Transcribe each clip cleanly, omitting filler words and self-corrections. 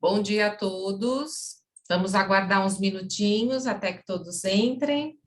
Bom dia a todos. Vamos aguardar uns minutinhos até que todos entrem.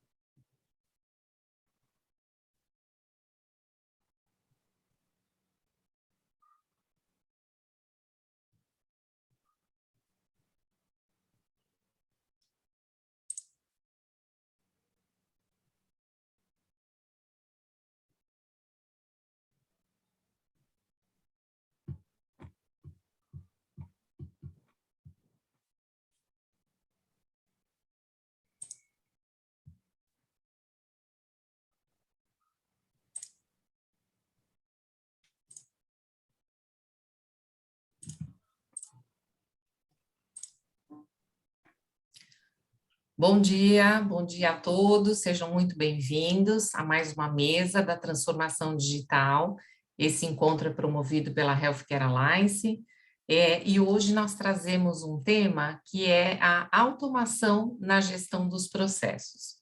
Bom dia a todos, sejam muito bem-vindos a mais uma mesa da transformação digital. Esse encontro é promovido pela Healthcare Alliance, e hoje nós trazemos um tema que é a automação na gestão dos processos.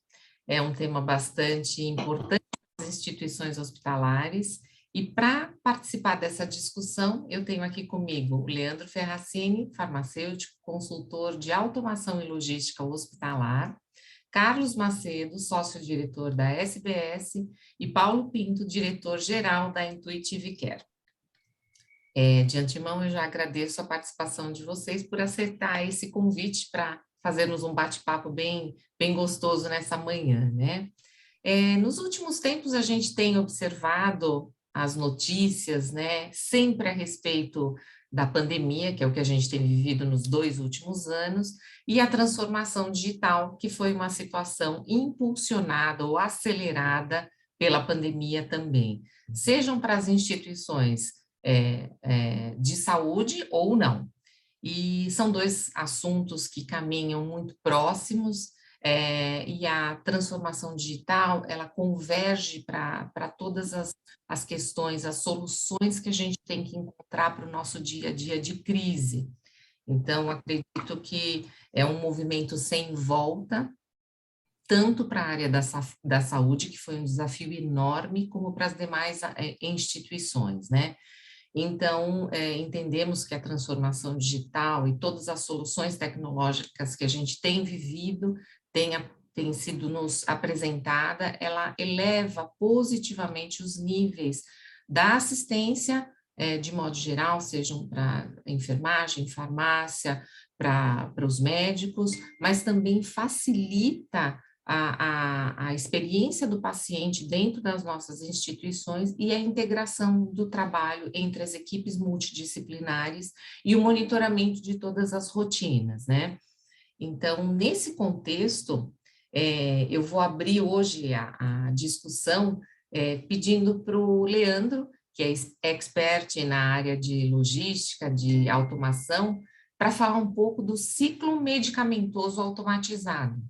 É um tema bastante importante para as instituições hospitalares, e para participar dessa discussão, eu tenho aqui comigo o Leandro Ferracini, farmacêutico, consultor de automação e logística hospitalar, Carlos Macedo, sócio-diretor da SBS, e Paulo Pinto, diretor-geral da Intuitive Care. De antemão, eu já agradeço a participação de vocês por aceitar esse convite para fazermos um bate-papo bem gostoso nessa manhã, né? Nos últimos tempos, a gente tem observado as notícias, né, sempre a respeito da pandemia, que é o que a gente tem vivido nos 2 últimos anos, e a transformação digital, que foi uma situação impulsionada ou acelerada pela pandemia também, sejam para as instituições de saúde ou não. E são 2 assuntos que caminham muito próximos, e a transformação digital, ela converge para todas as questões, as soluções que a gente tem que encontrar para o nosso dia a dia de crise. Então, acredito que é um movimento sem volta, tanto para a área da saúde, que foi um desafio enorme, como para as demais instituições, né? Então, entendemos que a transformação digital e todas as soluções tecnológicas que a gente tem vivido, tem sido nos apresentada, ela eleva positivamente os níveis da assistência, de modo geral, sejam para enfermagem, farmácia, para os médicos, mas também facilita a experiência do paciente dentro das nossas instituições e a integração do trabalho entre as equipes multidisciplinares e o monitoramento de todas as rotinas, né? Então, nesse contexto, eu vou abrir hoje a discussão pedindo para o Leandro, que é expert na área de logística, de automação, para falar um pouco do ciclo medicamentoso automatizado,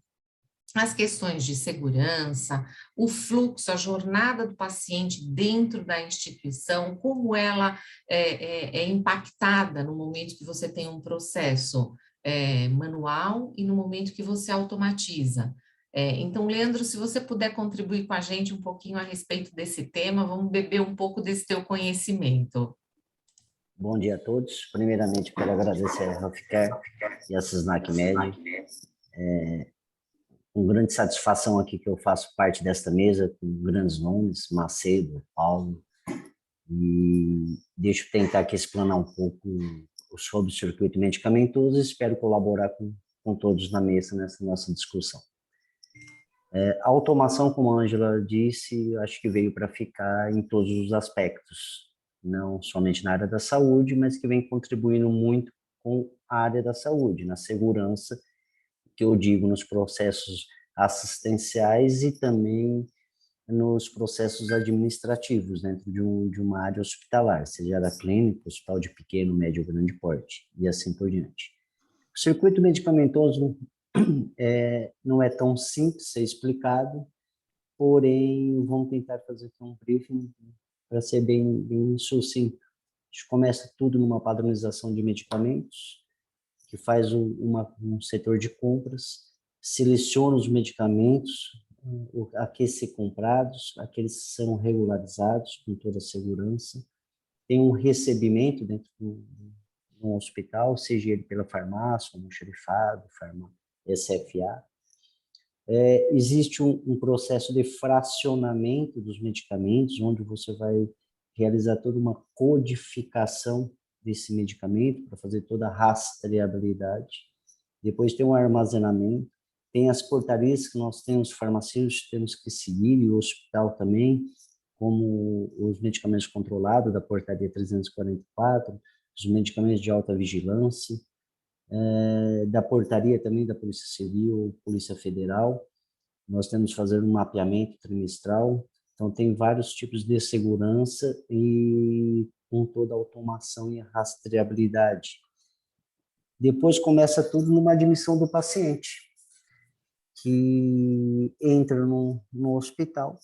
as questões de segurança, o fluxo, a jornada do paciente dentro da instituição, como ela é impactada no momento que você tem um processo manual e no momento que você automatiza. Então, Leandro, se você puder contribuir com a gente um pouquinho a respeito desse tema, vamos beber um pouco desse teu conhecimento. Bom dia a todos. Primeiramente, quero agradecer a Healthcare e a Sysnac Med. Com grande satisfação aqui que eu faço parte desta mesa, com grandes nomes, Macedo, Paulo, e deixa eu tentar aqui explanar um pouco sobre o circuito medicamentoso e espero colaborar com todos na mesa nessa nossa discussão. A automação, como a Ângela disse, acho que veio para ficar em todos os aspectos, não somente na área da saúde, mas que vem contribuindo muito com a área da saúde, na segurança, que eu digo nos processos assistenciais e também nos processos administrativos dentro de uma área hospitalar, seja da clínica, hospital de pequeno, médio ou grande porte, e assim por diante. O circuito medicamentoso não é tão simples ser explicado, porém, vamos tentar fazer aqui um briefing para ser bem sucinto. A gente começa tudo numa padronização de medicamentos, que faz um setor de compras, seleciona os medicamentos, aqueles ser comprados, aqueles que são regularizados com toda a segurança, tem um recebimento dentro no hospital, seja ele pela farmácia, no xerifado, SFA. Existe um processo de fracionamento dos medicamentos, onde você vai realizar toda uma codificação desse medicamento para fazer toda a rastreabilidade. Depois tem um armazenamento, tem as portarias que nós temos, farmacêuticos, temos que seguir, e o hospital também, como os medicamentos controlados da portaria 344, os medicamentos de alta vigilância, da portaria também da Polícia Civil, Polícia Federal. Nós temos que fazer um mapeamento trimestral. Então, tem vários tipos de segurança e com toda a automação e a rastreabilidade. Depois começa tudo numa admissão do paciente, que entra no hospital.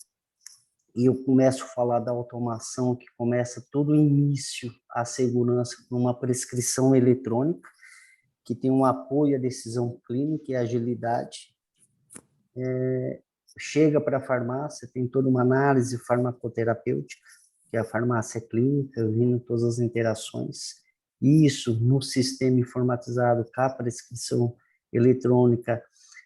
E eu começo a falar da automação, que começa todo o início, a segurança, numa prescrição eletrônica, que tem um apoio à decisão clínica e agilidade. Chega para a farmácia, tem toda uma análise farmacoterapêutica, que é a farmácia clínica, vindo todas as interações. Isso no sistema informatizado, com a prescrição eletrônica,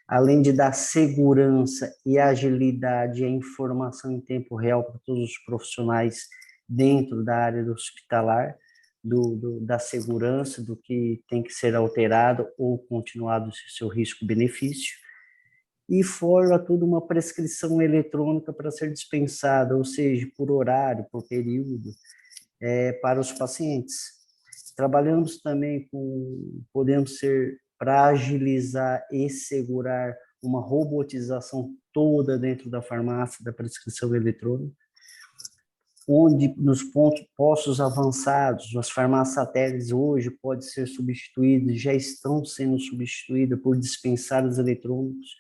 além de dar segurança e agilidade e a informação em tempo real para todos os profissionais dentro da área do hospitalar, da segurança, do que tem que ser alterado ou continuado seu risco-benefício, e fora tudo uma prescrição eletrônica para ser dispensada, ou seja, por horário, por período, para os pacientes. Trabalhamos também podemos ser, para agilizar e segurar uma robotização toda dentro da farmácia, da prescrição eletrônica, onde nos postos avançados, as farmácias satélites hoje podem ser substituídas, já estão sendo substituídas por dispensários eletrônicos,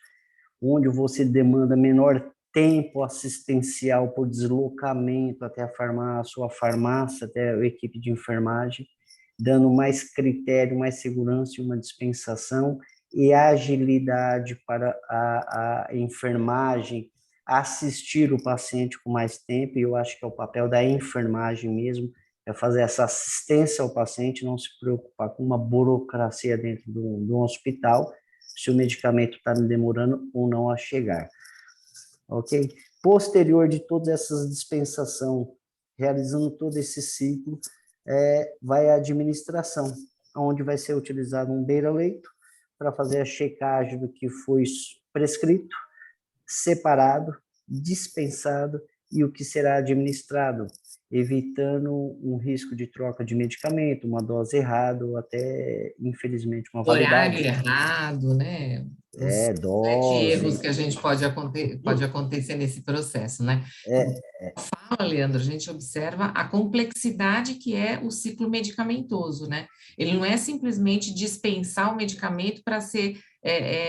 onde você demanda menor tempo assistencial por deslocamento até a farmácia, ou a farmácia até a equipe de enfermagem, dando mais critério, mais segurança e uma dispensação e agilidade para a enfermagem assistir o paciente com mais tempo. E eu acho que é o papel da enfermagem mesmo, é fazer essa assistência ao paciente, não se preocupar com uma burocracia dentro do hospital, se o medicamento está demorando ou não a chegar. Ok? Posterior de todas essas dispensações, realizando todo esse ciclo, vai a administração, onde vai ser utilizado um beira-leito para fazer a checagem do que foi prescrito, separado, dispensado e o que será administrado, evitando um risco de troca de medicamento, uma dose errada ou até, infelizmente, uma Horário validade. errado, né? Os sete erros Dose. que a gente pode acontecer nesse processo, né? Fala, Leandro, a gente observa a complexidade que é o ciclo medicamentoso, né? Ele não é simplesmente dispensar o medicamento para ser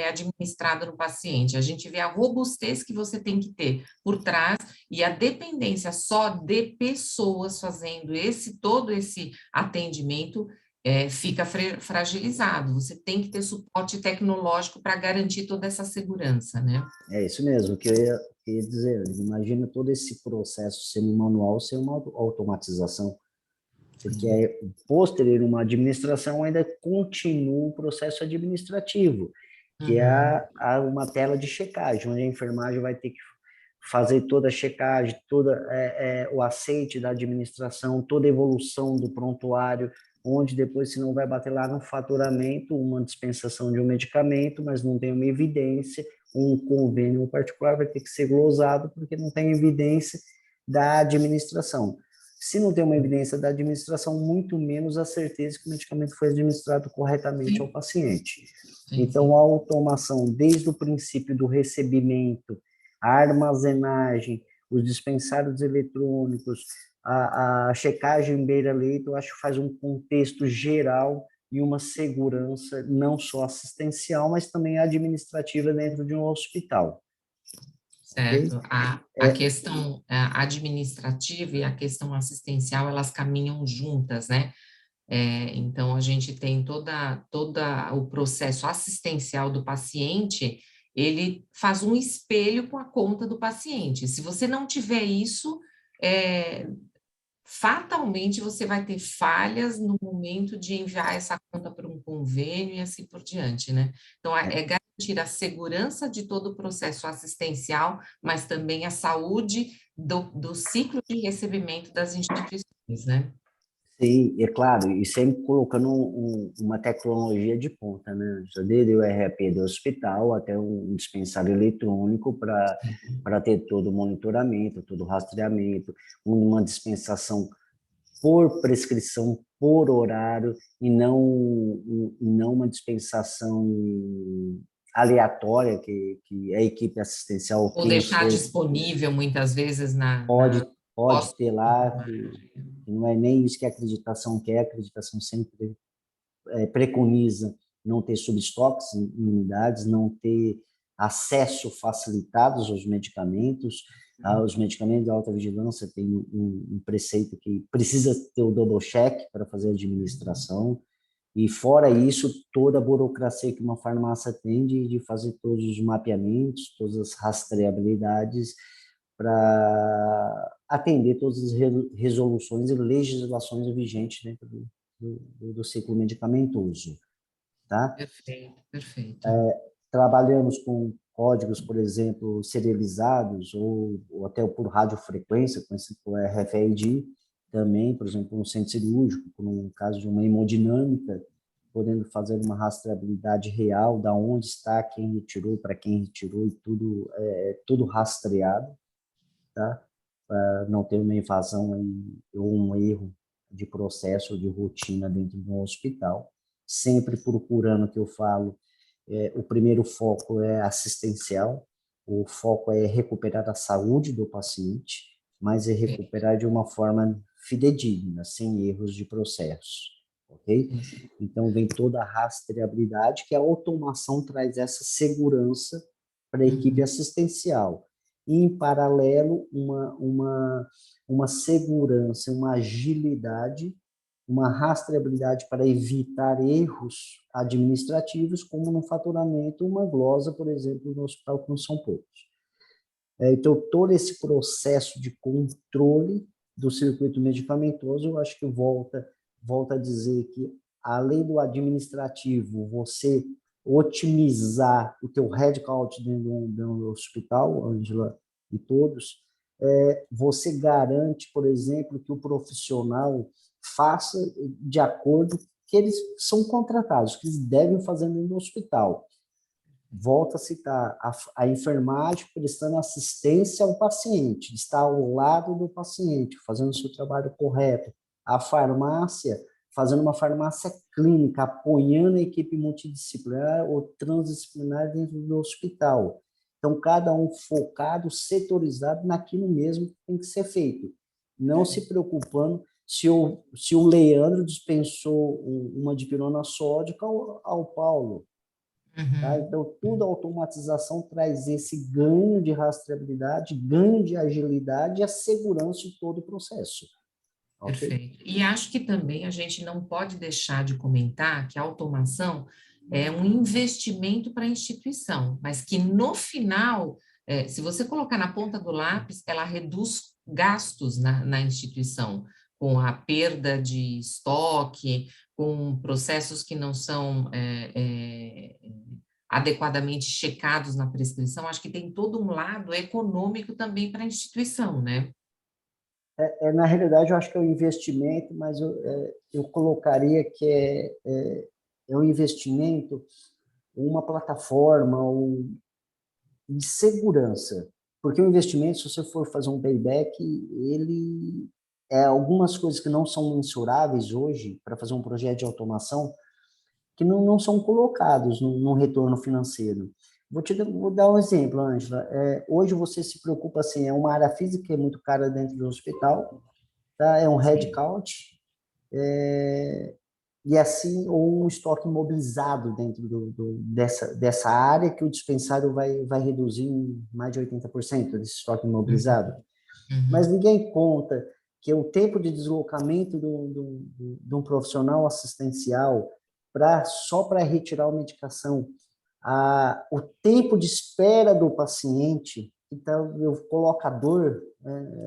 administrado no paciente. A gente vê a robustez que você tem que ter por trás e a dependência só de pessoas fazendo todo esse atendimento fica fragilizado. Você tem que ter suporte tecnológico para garantir toda essa segurança, né? É isso mesmo, o que eu ia dizer. Imagina todo esse processo sendo manual, ser uma automatização. Porque posterior a uma administração ainda continua o processo administrativo, que é uma tela de checagem, onde a enfermagem vai ter que fazer toda a checagem, o aceite da administração, toda a evolução do prontuário, onde depois, se não vai bater lá no faturamento, uma dispensação de um medicamento, mas não tem uma evidência, um convênio particular vai ter que ser glosado, porque não tem evidência da administração. Se não tem uma evidência da administração, muito menos a certeza que o medicamento foi administrado corretamente ao paciente. Então, a automação, desde o princípio do recebimento, a armazenagem, os dispensários eletrônicos, a checagem beira-leito, eu acho que faz um contexto geral e uma segurança não só assistencial, mas também administrativa dentro de um hospital. Certo. Okay? A questão administrativa e a questão assistencial, elas caminham juntas, né? Então, a gente tem toda o processo assistencial do paciente, ele faz um espelho com a conta do paciente. Se você não tiver isso, fatalmente você vai ter falhas no momento de enviar essa conta para um convênio e assim por diante, né? Então, é garantir a segurança de todo o processo assistencial, mas também a saúde do ciclo de recebimento das instituições, né? Sim, é claro, e sempre colocando uma tecnologia de ponta, né? Já desde o RAP do hospital até um dispensário eletrônico para ter todo o monitoramento, todo o rastreamento, uma dispensação por prescrição, por horário, e não uma dispensação aleatória que a equipe assistencial Ou deixar pensou, disponível muitas vezes na pode posto ter de lá, enfermagem. que não é nem isso que a acreditação quer, a acreditação sempre preconiza não ter subestoques em unidades, não ter acesso facilitado aos medicamentos. Os medicamentos de alta vigilância têm um preceito que precisa ter o double check para fazer a administração, e fora isso, toda a burocracia que uma farmácia tem de fazer todos os mapeamentos, todas as rastreabilidades para atender todas as resoluções e legislações vigentes dentro do ciclo medicamentoso, tá? Perfeito, perfeito. Trabalhamos com códigos, por exemplo, serializados ou até por radiofrequência, conhecido por RFID, também, por exemplo, no centro cirúrgico, no caso de uma hemodinâmica, podendo fazer uma rastreabilidade real da onde está, quem retirou, para quem retirou, e tudo rastreado, tá? Para não ter uma invasão aí, ou um erro de processo ou de rotina dentro do hospital. Sempre procurando, que eu falo, o primeiro foco é assistencial, o foco é recuperar a saúde do paciente, mas é recuperar de uma forma fidedigna, sem erros de processo, ok? Então, vem toda a rastreabilidade, que a automação traz essa segurança para a equipe assistencial. E, em paralelo, uma segurança, uma agilidade, uma rastreabilidade para evitar erros administrativos, como no faturamento, uma glosa, por exemplo, no hospital, que não são poucos. Então, todo esse processo de controle do circuito medicamentoso, eu acho que volta a dizer que, além do administrativo, você otimizar o teu headcount dentro do hospital, Ângela, e todos, você garante, por exemplo, que o profissional faça de acordo que eles são contratados, que eles devem fazer dentro do hospital. Volto a citar, a enfermagem prestando assistência ao paciente, está ao lado do paciente, fazendo o seu trabalho correto. A farmácia, fazendo uma farmácia clínica, apoiando a equipe multidisciplinar ou transdisciplinar dentro do hospital. Então, cada um focado, setorizado naquilo mesmo que tem que ser feito. Não se preocupando se o Leandro dispensou uma dipirona sódica ao Paulo. Tá? Uhum. Então, toda a automatização traz esse ganho de rastreabilidade, ganho de agilidade e a segurança de todo o processo. Ok? Perfeito. E acho que também a gente não pode deixar de comentar que a automação é um investimento para a instituição, mas que no final, se você colocar na ponta do lápis, ela reduz gastos na instituição, com a perda de estoque, com processos que não são adequadamente checados na prescrição. Acho que tem todo um lado econômico também para a instituição, né? Na realidade, eu acho que é um investimento, mas eu colocaria que é um investimento, uma plataforma de segurança. Porque o investimento, se você for fazer um payback, ele algumas coisas que não são mensuráveis hoje para fazer um projeto de automação, que não são colocados no retorno financeiro. Vou dar um exemplo, Ângela. Hoje você se preocupa assim, é uma área física que é muito cara dentro do hospital, tá? É um Sim. headcount, e assim, ou um estoque imobilizado dentro dessa área, que o dispensário vai reduzir em mais de 80% desse estoque imobilizado. Uhum. Mas Uhum. ninguém conta que o tempo de deslocamento de um profissional assistencial só para retirar a medicação, o tempo de espera do paciente Então, eu coloco a dor,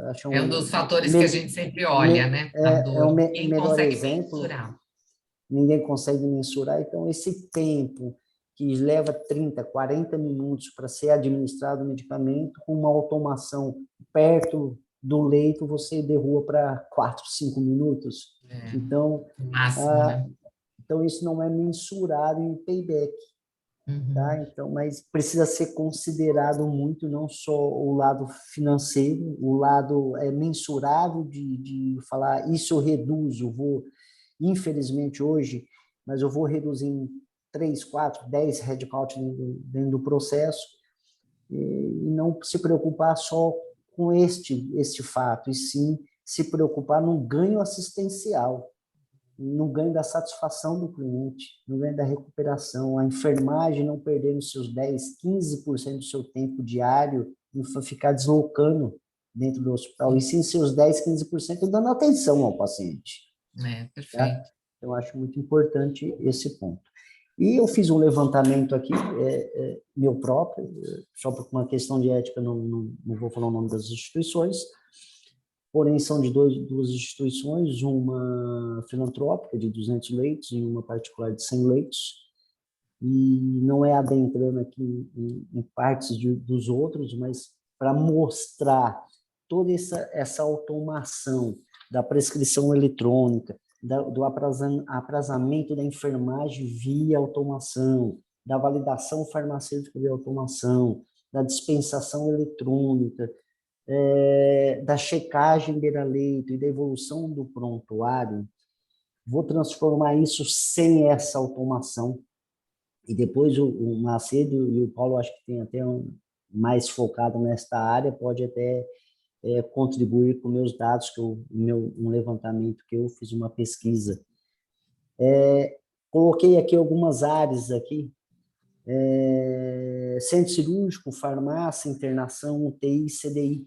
acho É um dos fatores que a gente sempre olha, né? A o dor. Ninguém melhor consegue exemplo, mensurar. ninguém consegue mensurar, então esse tempo que leva 30, 40 minutos para ser administrado o medicamento, com uma automação perto do leito, você derruba para 4, 5 minutos. É, Então, o máximo, né? então, isso não é mensurado em payback. Tá? Então, mas precisa ser considerado muito não só o lado financeiro, o lado mensurável de falar isso eu reduzo, vou, infelizmente hoje, mas eu vou reduzir em 3, 4, 10 headcount dentro do processo e não se preocupar só com este fato, e sim se preocupar no ganho assistencial, no ganho da satisfação do cliente, no ganho da recuperação, a enfermagem não perdendo seus 10, 15% do seu tempo diário em ficar deslocando dentro do hospital, e sim seus 10, 15% dando atenção ao paciente. Perfeito. Tá? Eu acho muito importante esse ponto. E eu fiz um levantamento aqui, meu próprio, só por uma questão de ética, não vou falar o nome das instituições, porém são de duas instituições, uma filantrópica de 200 leitos e uma particular de 100 leitos, e não é adentrando aqui em partes dos outros, mas para mostrar toda essa automação da prescrição eletrônica, do aprazamento da enfermagem via automação, da validação farmacêutica via automação, da dispensação eletrônica, da checagem beira-leito e da evolução do prontuário, vou transformar isso sem essa automação. E depois o Macedo e o Paulo, acho que tem até mais focado nesta área, pode até contribuir com meus dados, um levantamento que eu fiz, uma pesquisa. Coloquei aqui algumas áreas aqui, centro cirúrgico, farmácia, internação, UTI, CDI.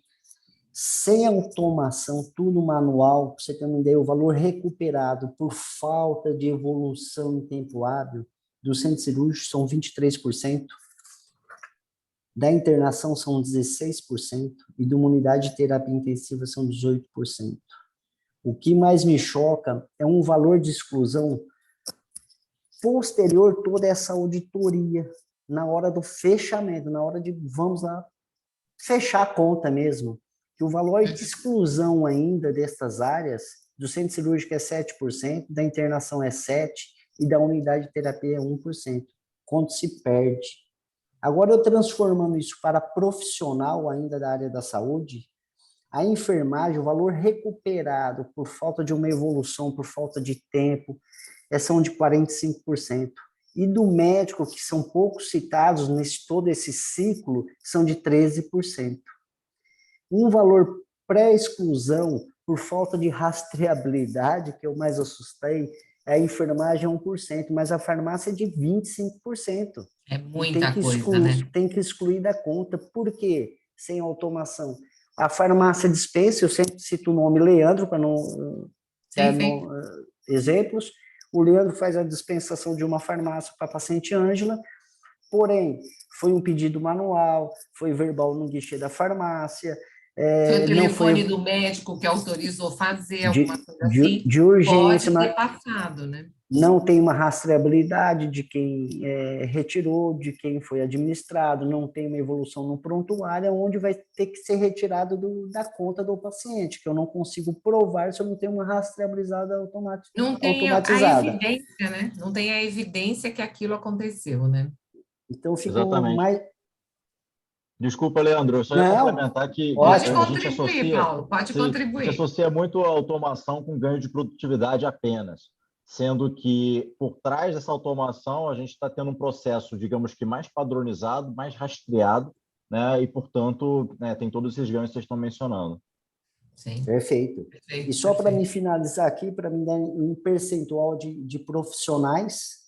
Sem automação, tudo manual, para você ter uma ideia, o valor recuperado por falta de evolução em tempo hábil do centro cirúrgico são 23%, da internação são 16%, e de uma unidade de terapia intensiva são 18%. O que mais me choca é um valor de exclusão posterior toda essa auditoria, na hora do fechamento, na hora de, vamos lá, fechar a conta mesmo, que o valor de exclusão ainda destas áreas, do centro cirúrgico é 7%, da internação é 7%, e da unidade de terapia é 1%. Quanto se perde? Agora, eu transformando isso para profissional ainda da área da saúde, a enfermagem, o valor recuperado por falta de uma evolução, por falta de tempo, são de 45%. E do médico, que são poucos citados nesse todo esse ciclo, são de 13%. Um valor pré-exclusão, por falta de rastreabilidade, que eu mais assustei, a enfermagem é 1%, mas a farmácia é de 25%. É muita coisa, né? Tem que excluir da conta. Por quê? Sem automação. A farmácia dispensa, eu sempre cito o nome Leandro, para não dar exemplos. O Leandro faz a dispensação de uma farmácia para a paciente Ângela, porém, foi um pedido manual, foi verbal no guichê da farmácia. Foi o telefone do médico que autorizou fazer alguma coisa assim, de urgência, pode ter passado, né? Não tem uma rastreabilidade de quem retirou, de quem foi administrado, não tem uma evolução no prontuário, onde vai ter que ser retirado da conta do paciente, que eu não consigo provar se eu não tenho uma rastreabilidade não tem a automatizada. evidência, né? Não tem a evidência que aquilo aconteceu, né? Então, ficou mais... Desculpa, Leandro, eu só ia complementar que pode a gente contribuir, Paulo, pode contribuir. A gente associa muito a automação com ganho de produtividade apenas, sendo que por trás dessa automação a gente está tendo um processo, digamos que mais padronizado, mais rastreado, né? E, portanto, né, tem todos esses ganhos que vocês estão mencionando. Sim. Perfeito. E só para me finalizar aqui, para me dar um percentual de profissionais,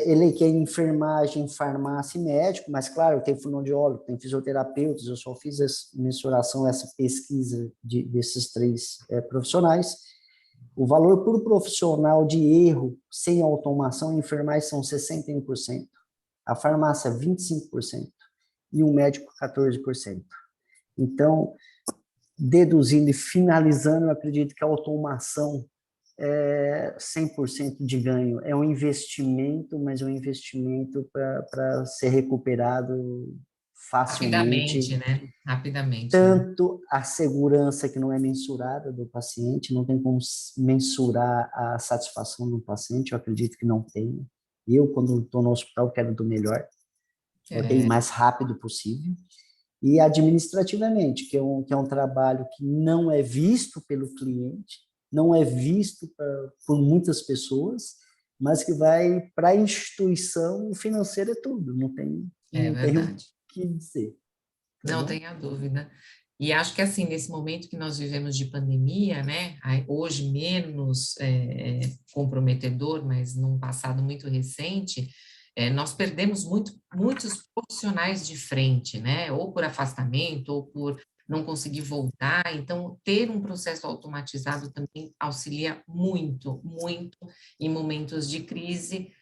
elenquei enfermagem, farmácia e médico, mas claro, tem fonoaudiólogo, tem fisioterapeutas, eu só fiz essa mensuração, essa pesquisa desses três profissionais. O valor por profissional de erro sem automação, a enfermagem são 61%, a farmácia 25%, e um médico 14%. Então, deduzindo e finalizando, eu acredito que a automação é 100% de ganho. É um investimento, mas é um investimento para ser recuperado Rapidamente, facilmente. né? Rapidamente, né? Tanto a segurança que não é mensurada do paciente, não tem como mensurar a satisfação do paciente, eu acredito que não tem. Eu, quando estou no hospital, quero do melhor, quero o mais rápido possível. E administrativamente, que é um trabalho que não é visto pelo cliente, não é visto por muitas pessoas, mas que vai para a instituição financeira é tudo, não tem o verdade. que dizer. Tá Não bom? tenha dúvida. E acho que, assim, nesse momento que nós vivemos de pandemia, né, hoje menos comprometedor, mas num passado muito recente, nós perdemos muitos profissionais de frente, né, ou por afastamento, ou por não conseguir voltar. Então, ter um processo automatizado também auxilia muito, muito em momentos de crise,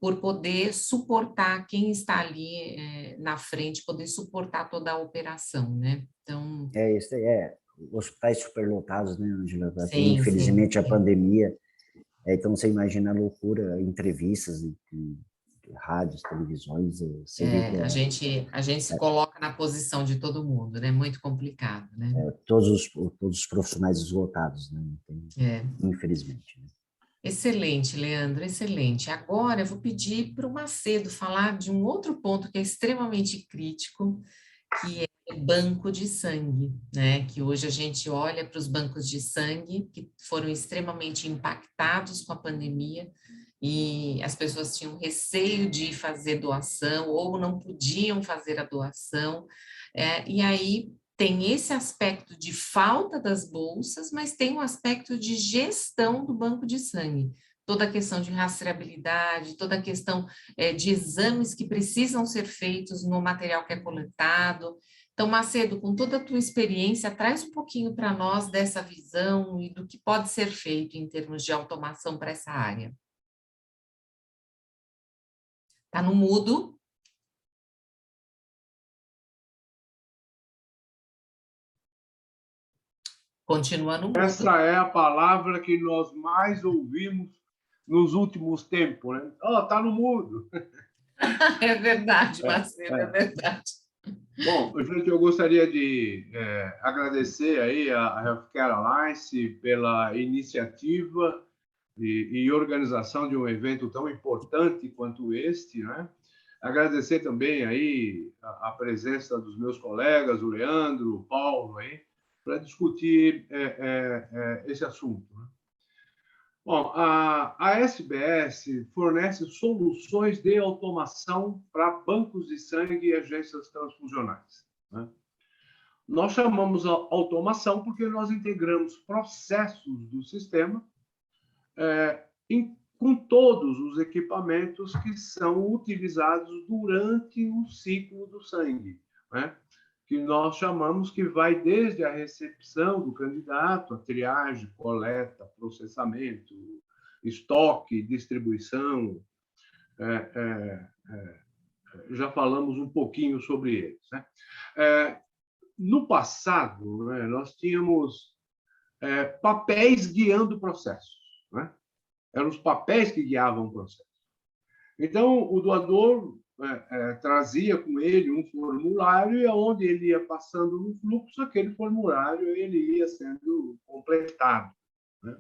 por poder suportar quem está ali na frente, poder suportar toda a operação, né? Então, Isso aí, hospitais superlotados, né, Angela? sim, sim, Infelizmente, a sim. pandemia, então você imagina a loucura, entrevistas de rádios, televisões, você vê que A gente se coloca na posição de todo mundo, né? Muito complicado, né? todos os profissionais esgotados, né? É. Infelizmente. Né? Excelente, Leandro, excelente. Agora eu vou pedir para o Macedo falar de um outro ponto que é extremamente crítico, que é banco de sangue, né? Que hoje a gente olha para os bancos de sangue que foram extremamente impactados com a pandemia e as pessoas tinham receio de fazer doação ou não podiam fazer a doação, e aí tem esse aspecto de falta das bolsas, mas tem um aspecto de gestão do banco de sangue. Toda a questão de rastreabilidade, toda a questão de exames que precisam ser feitos no material que é coletado. Então, Macedo, com toda a tua experiência, traz um pouquinho para nós dessa visão e do que pode ser feito em termos de automação para essa área. Está no mudo. Continua no mudo. Essa é a palavra que nós mais ouvimos nos últimos tempos, né? Tá no mudo. É verdade, Macedo, é verdade. Bom, gente, eu gostaria de agradecer aí a Healthcare Alliance pela iniciativa e organização de um evento tão importante quanto este, né? Agradecer também aí a presença dos meus colegas, o Leandro, o Paulo, aí, para discutir esse assunto. Né? Bom, a SBS fornece soluções de automação para bancos de sangue e agências transfusionais. Né? Nós chamamos a automação porque nós integramos processos do sistema com todos os equipamentos que são utilizados durante o ciclo do sangue, né? Que nós chamamos que vai desde a recepção do candidato, a triagem, coleta, processamento, estoque, distribuição. Já falamos um pouquinho sobre eles. Né? No passado, né, nós tínhamos papéis guiando o processo. Né? Eram os papéis que guiavam o processo. Então, o doador trazia com ele um formulário e onde ele ia passando no fluxo, aquele formulário ele ia sendo completado. Né?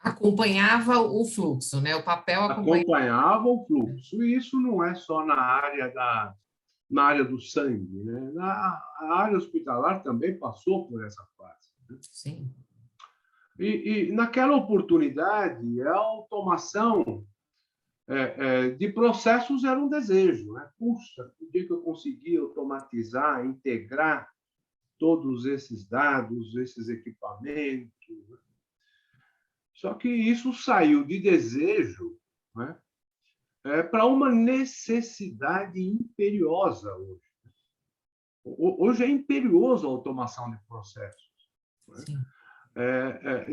Acompanhava o fluxo, né? O papel acompanhava o fluxo. E isso não é só na área do sangue. Né? A área hospitalar também passou por essa fase. Né? Sim. E naquela oportunidade, a automação de processos era um desejo. Né? Puxa, o dia que eu conseguir automatizar, integrar todos esses dados, esses equipamentos. Né? Só que isso saiu de desejo, né, para uma necessidade imperiosa hoje. Hoje é imperioso a automação de processos. Né?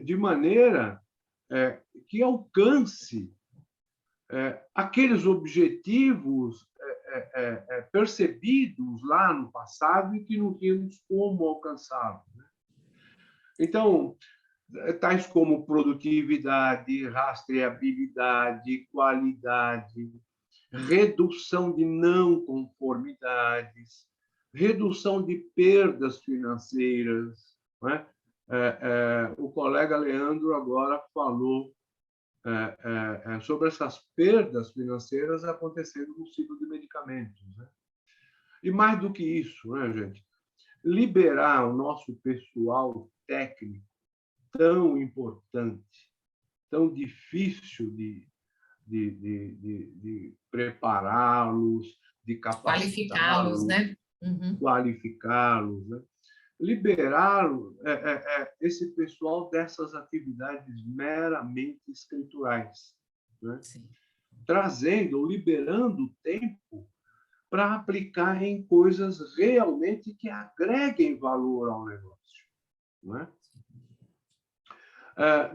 De maneira que alcance aqueles objetivos percebidos lá no passado e que não tínhamos como alcançá-los, né? Então, tais como produtividade, rastreabilidade, qualidade, redução de não conformidades, redução de perdas financeiras, não é? O colega Leandro agora falou sobre essas perdas financeiras acontecendo no ciclo de medicamentos, né? E mais do que isso, né, gente? Liberar o nosso pessoal técnico tão importante, tão difícil de prepará-los, de Qualificá-los, capacitá-los, né? Uhum. qualificá-los, né? Liberá-lo, esse pessoal dessas atividades meramente escriturais, né? Sim. Trazendo ou liberando tempo para aplicar em coisas realmente que agreguem valor ao negócio, não é?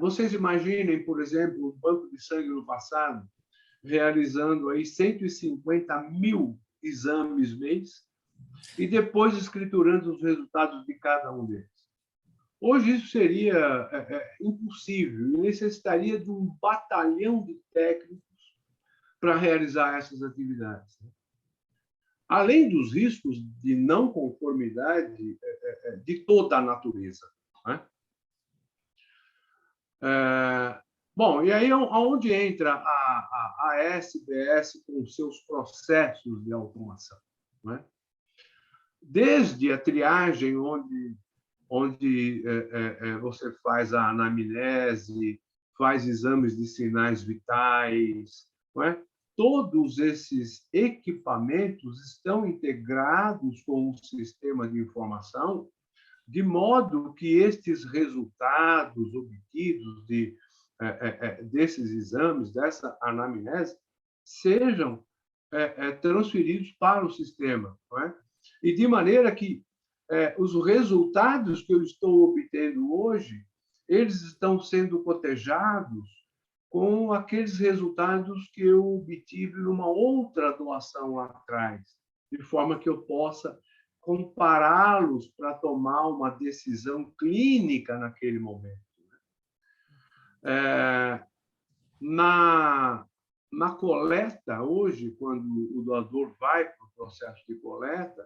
Vocês imaginem, por exemplo, o banco de sangue no passado realizando aí 150 mil exames mês e depois escriturando os resultados de cada um deles. Hoje isso seria impossível e necessitaria de um batalhão de técnicos para realizar essas atividades. Além dos riscos de não conformidade de toda a natureza, né? Bom, e aí aonde entra a SBS com os seus processos de automação, né? Desde a triagem, onde você faz a anamnese, faz exames de sinais vitais, não é? Todos esses equipamentos estão integrados com o sistema de informação, de modo que estes resultados obtidos desses exames, dessa anamnese, sejam transferidos para o sistema, não é? E de maneira que os resultados que eu estou obtendo hoje, eles estão sendo cotejados com aqueles resultados que eu obtive numa outra doação lá atrás, de forma que eu possa compará-los para tomar uma decisão clínica naquele momento. Na coleta, hoje, quando o doador vai para o processo de coleta,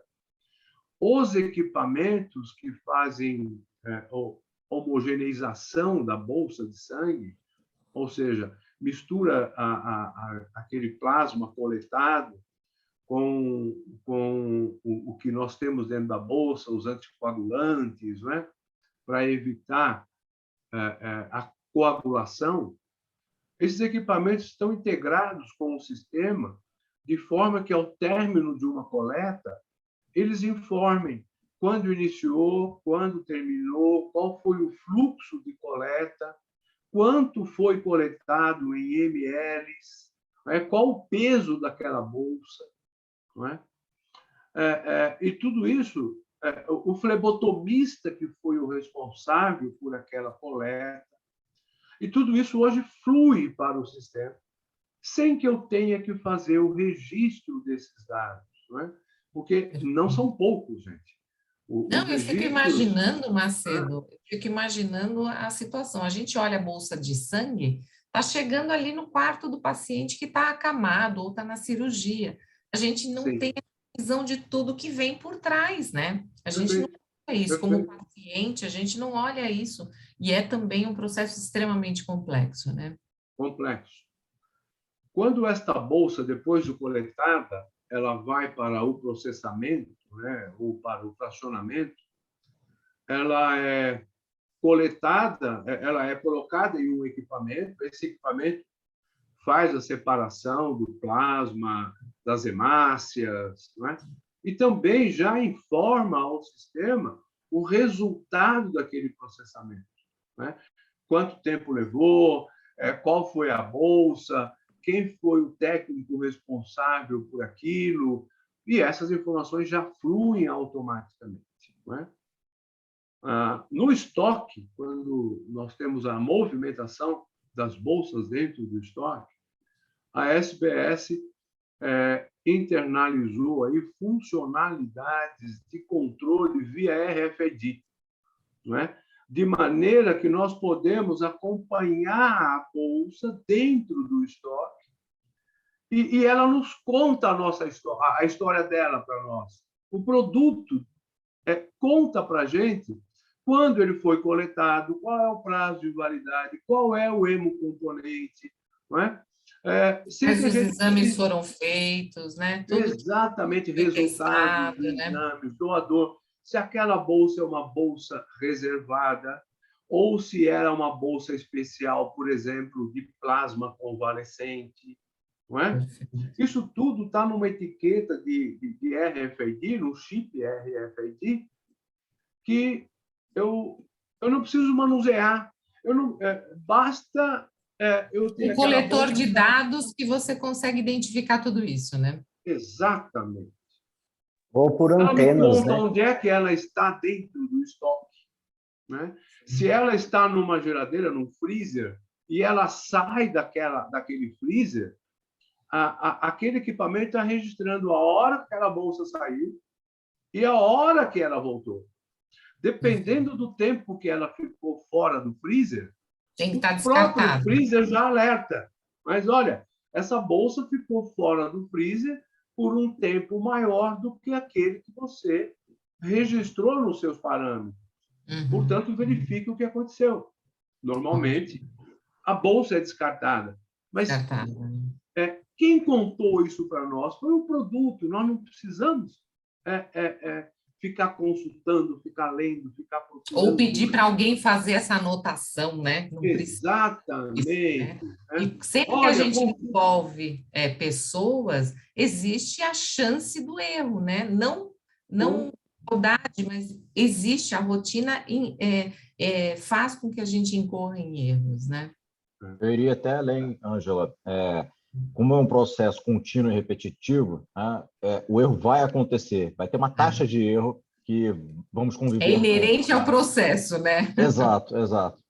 os equipamentos que fazem homogeneização da bolsa de sangue, ou seja, mistura aquele plasma coletado com o que nós temos dentro da bolsa, os anticoagulantes, né, para evitar a coagulação. Esses equipamentos estão integrados com o sistema de forma que, ao término de uma coleta, eles informem quando iniciou, quando terminou, qual foi o fluxo de coleta, quanto foi coletado em ml, qual o peso daquela bolsa, não é? E tudo isso, o flebotomista que foi o responsável por aquela coleta, e tudo isso hoje flui para o sistema, sem que eu tenha que fazer o registro desses dados, não é? Porque não são poucos, gente. Não, eu fico imaginando, Macedo, eu fico imaginando a situação. A gente olha a bolsa de sangue, está chegando ali no quarto do paciente que está acamado ou está na cirurgia. A gente não Sim. tem a visão de tudo que vem por trás, né? A gente não olha isso como paciente, a gente não olha isso. E é também um processo extremamente complexo, né? Complexo. Quando esta bolsa, depois de coletada, ela vai para o processamento, né, ou para o fracionamento, ela é coletada, ela é colocada em um equipamento, esse equipamento faz a separação do plasma, das hemácias, né? E também já informa ao sistema o resultado daquele processamento, né? Quanto tempo levou, qual foi a bolsa, quem foi o técnico responsável por aquilo, e essas informações já fluem automaticamente, não é? No estoque, quando nós temos a movimentação das bolsas dentro do estoque, a SBS internalizou aí funcionalidades de controle via RFID, não é? De maneira que nós podemos acompanhar a bolsa dentro do estoque e ela nos conta a nossa história, a história dela para nós. O produto conta para a gente quando ele foi coletado, qual é o prazo de validade, qual é o hemocomponente, não é? Mas os exames foram feitos, né? Tudo exatamente, foi resultados testado, de né? exames, doador, se aquela bolsa é uma bolsa reservada ou se era uma bolsa especial, por exemplo, de plasma convalescente, não é? Isso tudo está numa etiqueta de RFID, no chip RFID, que eu não preciso manusear. Basta eu ter O aquela coletor bolsa. de dados que você consegue identificar tudo isso, né? Exatamente. Ou por Ela me antenas, conta né? onde é que ela está dentro do estoque, né? Se ela está numa geladeira, num freezer, e ela sai daquele freezer, aquele equipamento está registrando a hora que aquela bolsa saiu e a hora que ela voltou. Dependendo do tempo que ela ficou fora do freezer, Tem que estar o próprio descartado. freezer já alerta. Mas, olha, essa bolsa ficou fora do freezer por um tempo maior do que aquele que você registrou nos seus parâmetros. Portanto, verifique o que aconteceu. Normalmente, a bolsa é descartada. Mas quem contou isso para nós foi o produto. Nós não precisamos ficar consultando, ficar lendo, ficar procurando. Ou pedir para alguém fazer essa anotação, né? Não exatamente. Precisa, né? E sempre que a gente envolve pessoas, existe a chance do erro, né? Não maldade, mas existe, a rotina faz com que a gente incorra em erros, né? Eu iria até além, Ângela. Como é um processo contínuo e repetitivo, né, o erro vai acontecer, vai ter uma taxa de erro que vamos conviver. É inerente ao processo, né? Exato, exato.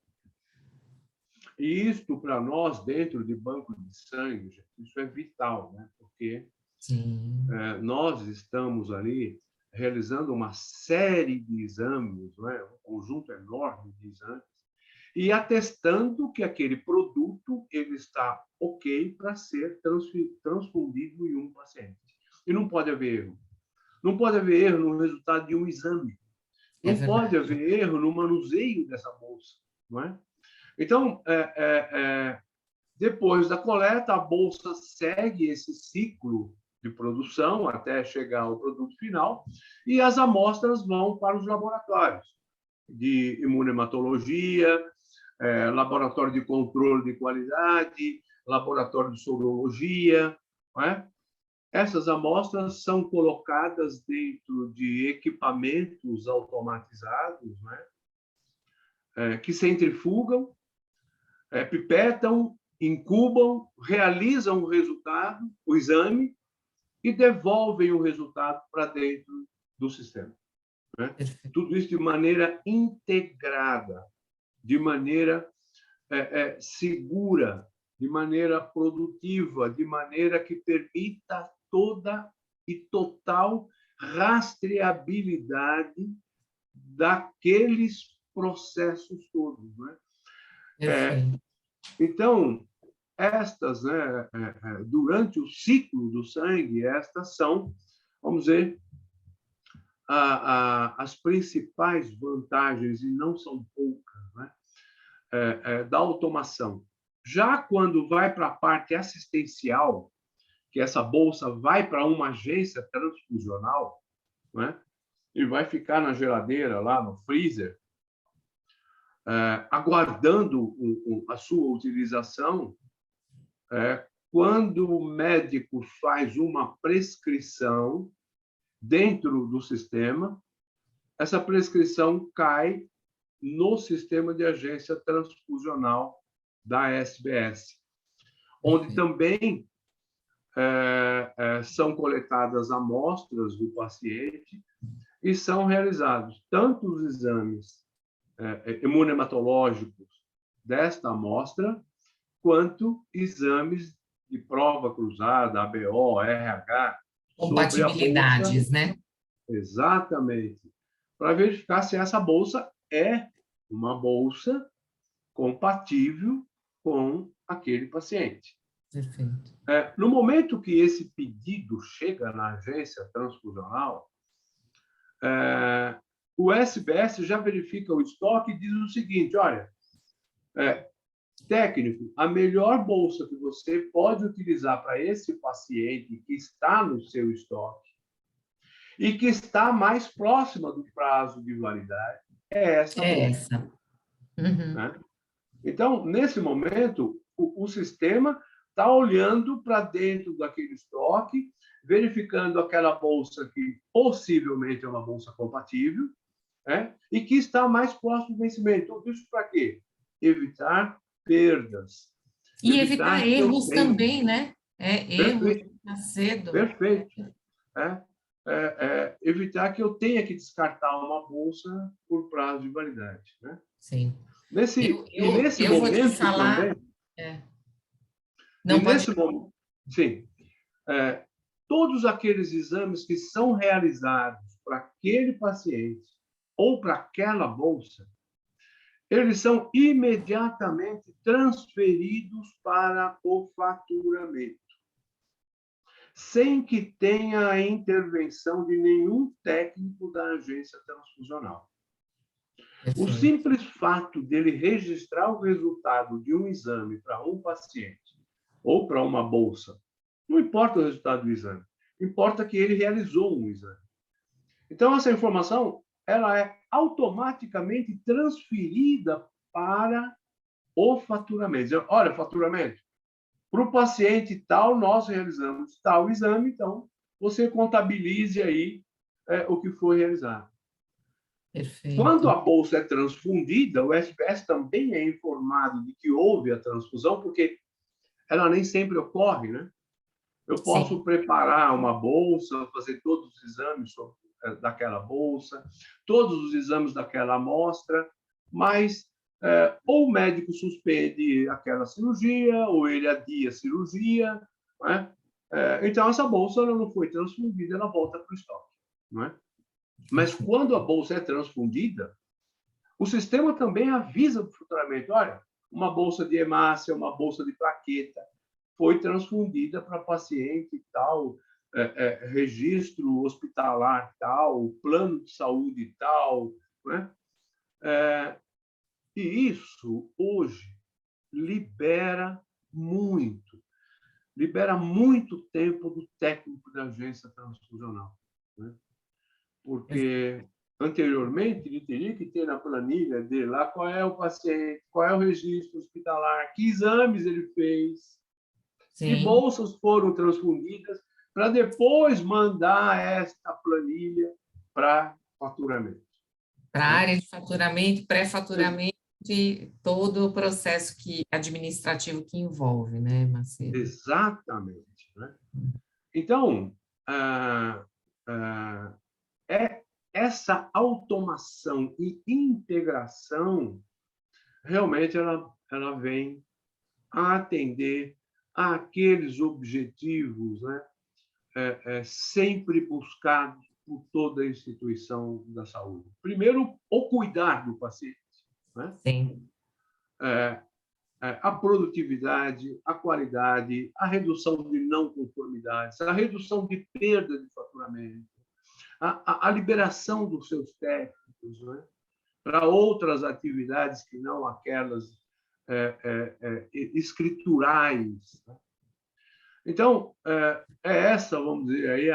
E isto, para nós, dentro de banco de sangue, isso é vital, né? Porque nós estamos ali realizando uma série de exames, não é? Um conjunto enorme de exames, e atestando que aquele produto ele está ok para ser transfundido em um paciente. E não pode haver erro. Não pode haver erro no resultado de um exame. Não pode haver erro no manuseio dessa bolsa, não é? Então, depois da coleta, a bolsa segue esse ciclo de produção até chegar ao produto final e as amostras vão para os laboratórios de imunematologia, laboratório de controle de qualidade, laboratório de sorologia, não é? Essas amostras são colocadas dentro de equipamentos automatizados, né? Que centrifugam, pipetam, incubam, realizam o resultado, o exame, e devolvem o resultado para dentro do sistema. Né? Tudo isso de maneira integrada, de maneira segura, de maneira produtiva, de maneira que permita toda e total rastreabilidade daqueles processos todos. Né? Então, estas, né, durante o ciclo do sangue, estas são, vamos dizer, as principais vantagens, e não são poucas, né, da automação. Já quando vai para a parte assistencial, que essa bolsa vai para uma agência transfusional, né, e vai ficar na geladeira, lá no freezer, aguardando a sua utilização, quando o médico faz uma prescrição dentro do sistema, essa prescrição cai no sistema de agência transfusional da SBS, onde também são coletadas amostras do paciente e são realizados tanto os exames imunematológicos desta amostra, quanto exames de prova cruzada, ABO, RH, sobre a Compatibilidades, bolsa. né? Exatamente. Para verificar se essa bolsa é uma bolsa compatível com aquele paciente. Perfeito. No momento que esse pedido chega na agência transfusional, o SBS já verifica o estoque e diz o seguinte: olha, técnico, a melhor bolsa que você pode utilizar para esse paciente que está no seu estoque e que está mais próxima do prazo de validade é essa bolsa. Essa. Uhum. Né? Então, nesse momento, o sistema está olhando para dentro daquele estoque, verificando aquela bolsa que possivelmente é uma bolsa compatível, né? E que está mais próximo do vencimento. Tudo isso para quê? Evitar perdas. E evitar erros também, né? Erros cedo. Perfeito. Evitar que eu tenha que descartar uma bolsa por prazo de validade. Né? Sim. Nesse eu vou te momento falar... também... Não e pode... nesse momento, sim. Todos aqueles exames que são realizados para aquele paciente ou para aquela bolsa, eles são imediatamente transferidos para o faturamento, sem que tenha a intervenção de nenhum técnico da agência transfusional. Perfeito. O simples fato dele registrar o resultado de um exame para um paciente ou para uma bolsa, não importa o resultado do exame, importa que ele realizou um exame. Então, essa informação ela é automaticamente transferida para o faturamento. Olha, faturamento, para o paciente tal, nós realizamos tal exame, então você contabilize aí o que foi realizado. Perfeito. Quando a bolsa é transfundida, o SBS também é informado de que houve a transfusão, porque ela nem sempre ocorre, né? Eu posso Sim. preparar uma bolsa, fazer todos os exames daquela bolsa, todos os exames daquela amostra, mas ou o médico suspende aquela cirurgia, ou ele adia a cirurgia, né? Então, essa bolsa ela não foi transfundida, ela volta para o estoque. Não é? Mas quando a bolsa é transfundida, o sistema também avisa para o faturamento: olha, uma bolsa de hemácia, uma bolsa de plaqueta foi transfundida para paciente tal, registro hospitalar tal, plano de saúde tal. Né? E isso, hoje, libera muito tempo do técnico da agência transfusional. Né? Porque anteriormente ele teria que ter na planilha dele lá qual é o paciente, qual é o registro hospitalar, que exames ele fez, que bolsas foram transfundidas, para depois mandar esta planilha para faturamento. Para a área de faturamento, pré-faturamento e todo o processo administrativo que envolve, né, Macedo? Exatamente. Né? Então, essa automação e integração, realmente, ela vem a atender àqueles objetivos, né, sempre buscados por toda a instituição da saúde. Primeiro, o cuidar do paciente. Né? Sim. A produtividade, a qualidade, a redução de não conformidades, a redução de perda de faturamento, a liberação dos seus técnicos, né, para outras atividades que não aquelas escriturais. Né? Então, essa, vamos dizer, aí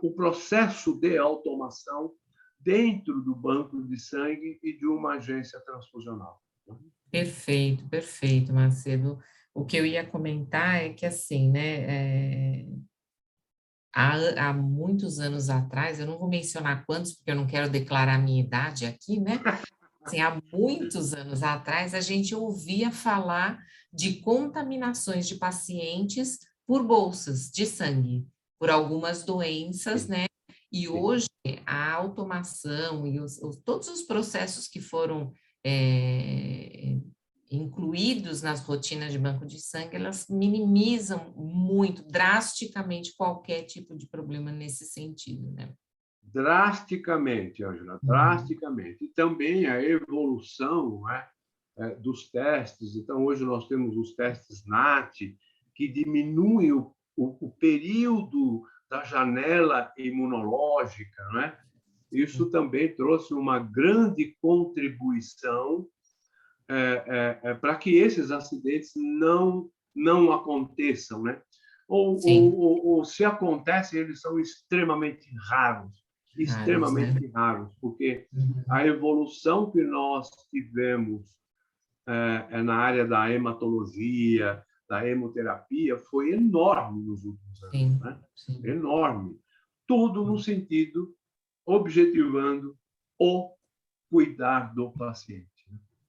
o processo de automação dentro do banco de sangue e de uma agência transfusional. Perfeito, perfeito, Macedo. O que eu ia comentar é que, assim, né, há muitos anos atrás, eu não vou mencionar quantos, porque eu não quero declarar a minha idade aqui, né? Assim, há muitos anos atrás, a gente ouvia falar de contaminações de pacientes por bolsas de sangue, por algumas doenças, né? E hoje, a automação e todos os processos que foram incluídos nas rotinas de banco de sangue, elas minimizam muito, drasticamente, qualquer tipo de problema nesse sentido, né? Drasticamente, Ângela, drasticamente. E também a evolução, né, dos testes. Então, hoje nós temos os testes NAT, que diminuem o período da janela imunológica, né? Isso também trouxe uma grande contribuição para que esses acidentes não aconteçam, né? Ou se acontecem, eles são extremamente raros, extremamente raros, porque a evolução que nós tivemos na área da hematologia, da hemoterapia, foi enorme nos últimos anos, né? Enorme. Tudo no sentido objetivando o cuidar do paciente.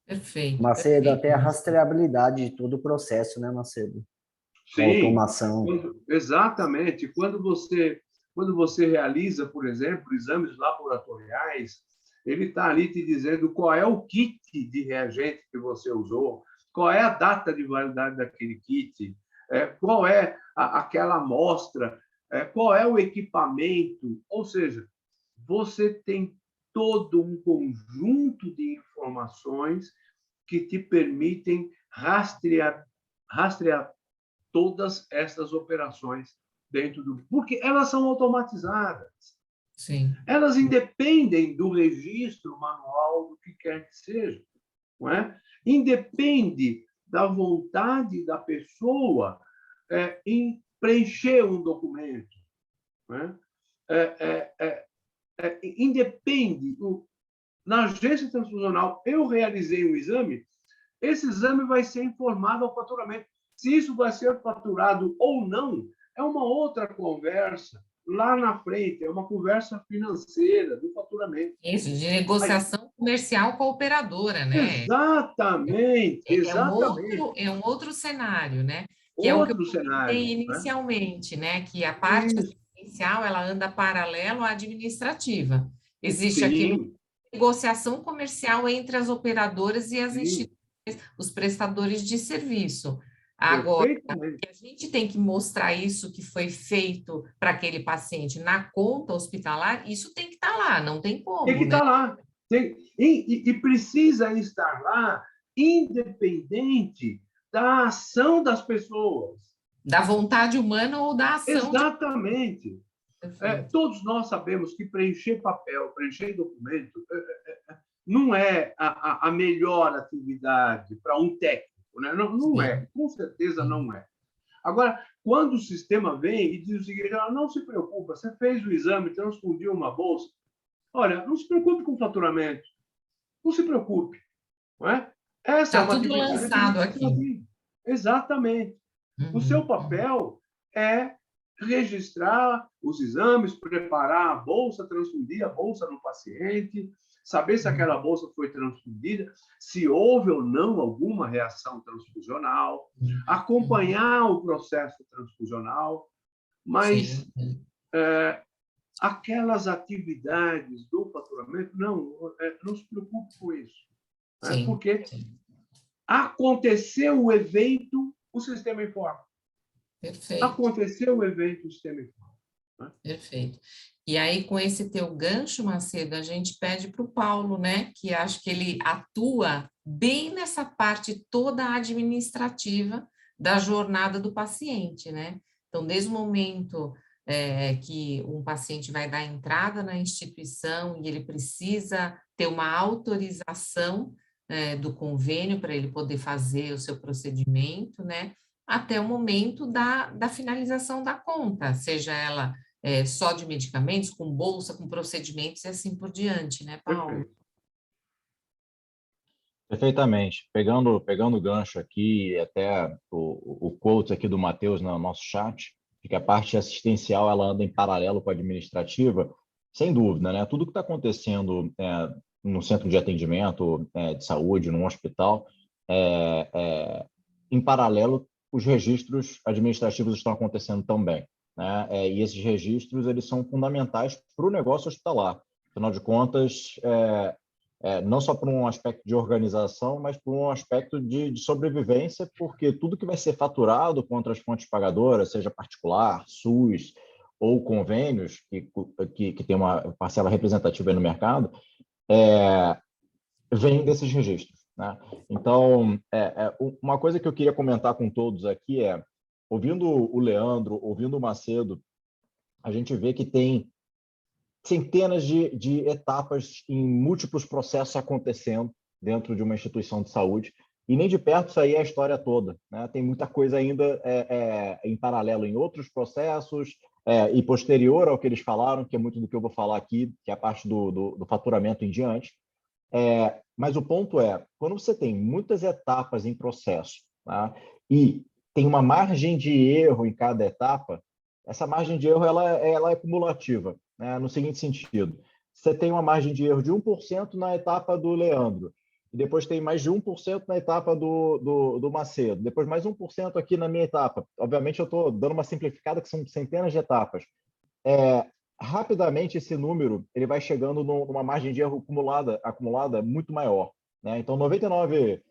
Perfeito. Macedo, até a rastreabilidade de todo o processo, né, Macedo? Sim, automação. Exatamente. Quando você realiza, por exemplo, exames laboratoriais, ele está ali te dizendo qual é o kit de reagente que você usou, qual é a data de validade daquele kit, qual é aquela amostra, qual é o equipamento. Ou seja, você tem todo um conjunto de informações que te permitem rastrear todas essas operações dentro do... Porque elas são automatizadas. Sim. Elas independem do registro manual, do que quer que seja. Não é? Independe da vontade da pessoa em preencher um documento. Não é? Independe. Na agência transfusional, eu realizei um exame, esse exame vai ser informado ao faturamento. Se isso vai ser faturado ou não, é uma outra conversa lá na frente, é uma conversa financeira do faturamento. Isso, de negociação comercial com a operadora, né? Exatamente, exatamente. É um outro cenário, né? Que é o que eu Outro cenário, comentei inicialmente, né? Que a parte assistencial, ela anda paralelo à administrativa. Existe aquilo, negociação comercial entre as operadoras e as instituições, os prestadores de serviço. Agora, a gente tem que mostrar isso que foi feito para aquele paciente na conta hospitalar, isso tem que estar lá, não tem como. Tem que estar lá. E precisa estar lá, independente da ação das pessoas. Da vontade humana ou da ação. Exatamente. Todos nós sabemos que preencher papel, preencher documento, não é a melhor atividade para um técnico. Né? Não é, com certeza não é. Agora, quando o sistema vem e diz o seguinte, não se preocupa, você fez o exame, transfundiu uma bolsa, olha, não se preocupe com o faturamento, não se preocupe. Não é? Essa é uma tudo lançado aqui. Exatamente. O seu papel é registrar os exames, preparar a bolsa, transfundir a bolsa no paciente, saber se aquela bolsa foi transfundida, se houve ou não alguma reação transfusional, acompanhar o processo transfusional, mas aquelas atividades do faturamento, não se preocupe com isso. Né? Porque aconteceu o evento, o sistema informa. Perfeito. Aconteceu o evento, o sistema informa. Né? Perfeito. E aí, com esse teu gancho, Macedo, a gente pede para o Paulo, né, que acho que ele atua bem nessa parte toda administrativa da jornada do paciente, né? Então, desde o momento que um paciente vai dar entrada na instituição e ele precisa ter uma autorização do convênio para ele poder fazer o seu procedimento, né? Até o momento da finalização da conta, seja ela só de medicamentos, com bolsa, com procedimentos e assim por diante, né, Paulo? Perfeitamente. Pegando o gancho aqui, até o quote aqui do Matheus no nosso chat, de que a parte assistencial ela anda em paralelo com a administrativa, sem dúvida, né? Tudo que está acontecendo no centro de atendimento de saúde, num hospital, em paralelo, os registros administrativos estão acontecendo também. Né? E esses registros eles são fundamentais para o negócio hospitalar. Afinal de contas, não só por um aspecto de organização, mas por um aspecto de sobrevivência, porque tudo que vai ser faturado contra as fontes pagadoras, seja particular, SUS ou convênios, que tem uma parcela representativa aí no mercado, vem desses registros, né? Então, uma coisa que eu queria comentar com todos aqui ouvindo o Leandro, ouvindo o Macedo, a gente vê que tem centenas de etapas em múltiplos processos acontecendo dentro de uma instituição de saúde, e nem de perto isso aí é a história toda, né? Tem muita coisa ainda em paralelo em outros processos, e posterior ao que eles falaram, que é muito do que eu vou falar aqui, que é a parte do faturamento em diante. Mas o ponto quando você tem muitas etapas em processo, tá? E tem uma margem de erro em cada etapa, essa margem de erro ela é cumulativa, né? No seguinte sentido: você tem uma margem de erro de 1% na etapa do Leandro, e depois tem mais de 1% na etapa do Macedo, depois mais 1% aqui na minha etapa. Obviamente, eu estou dando uma simplificada, que são centenas de etapas. Rapidamente, esse número ele vai chegando numa margem de erro acumulada muito maior, né? Então, 99%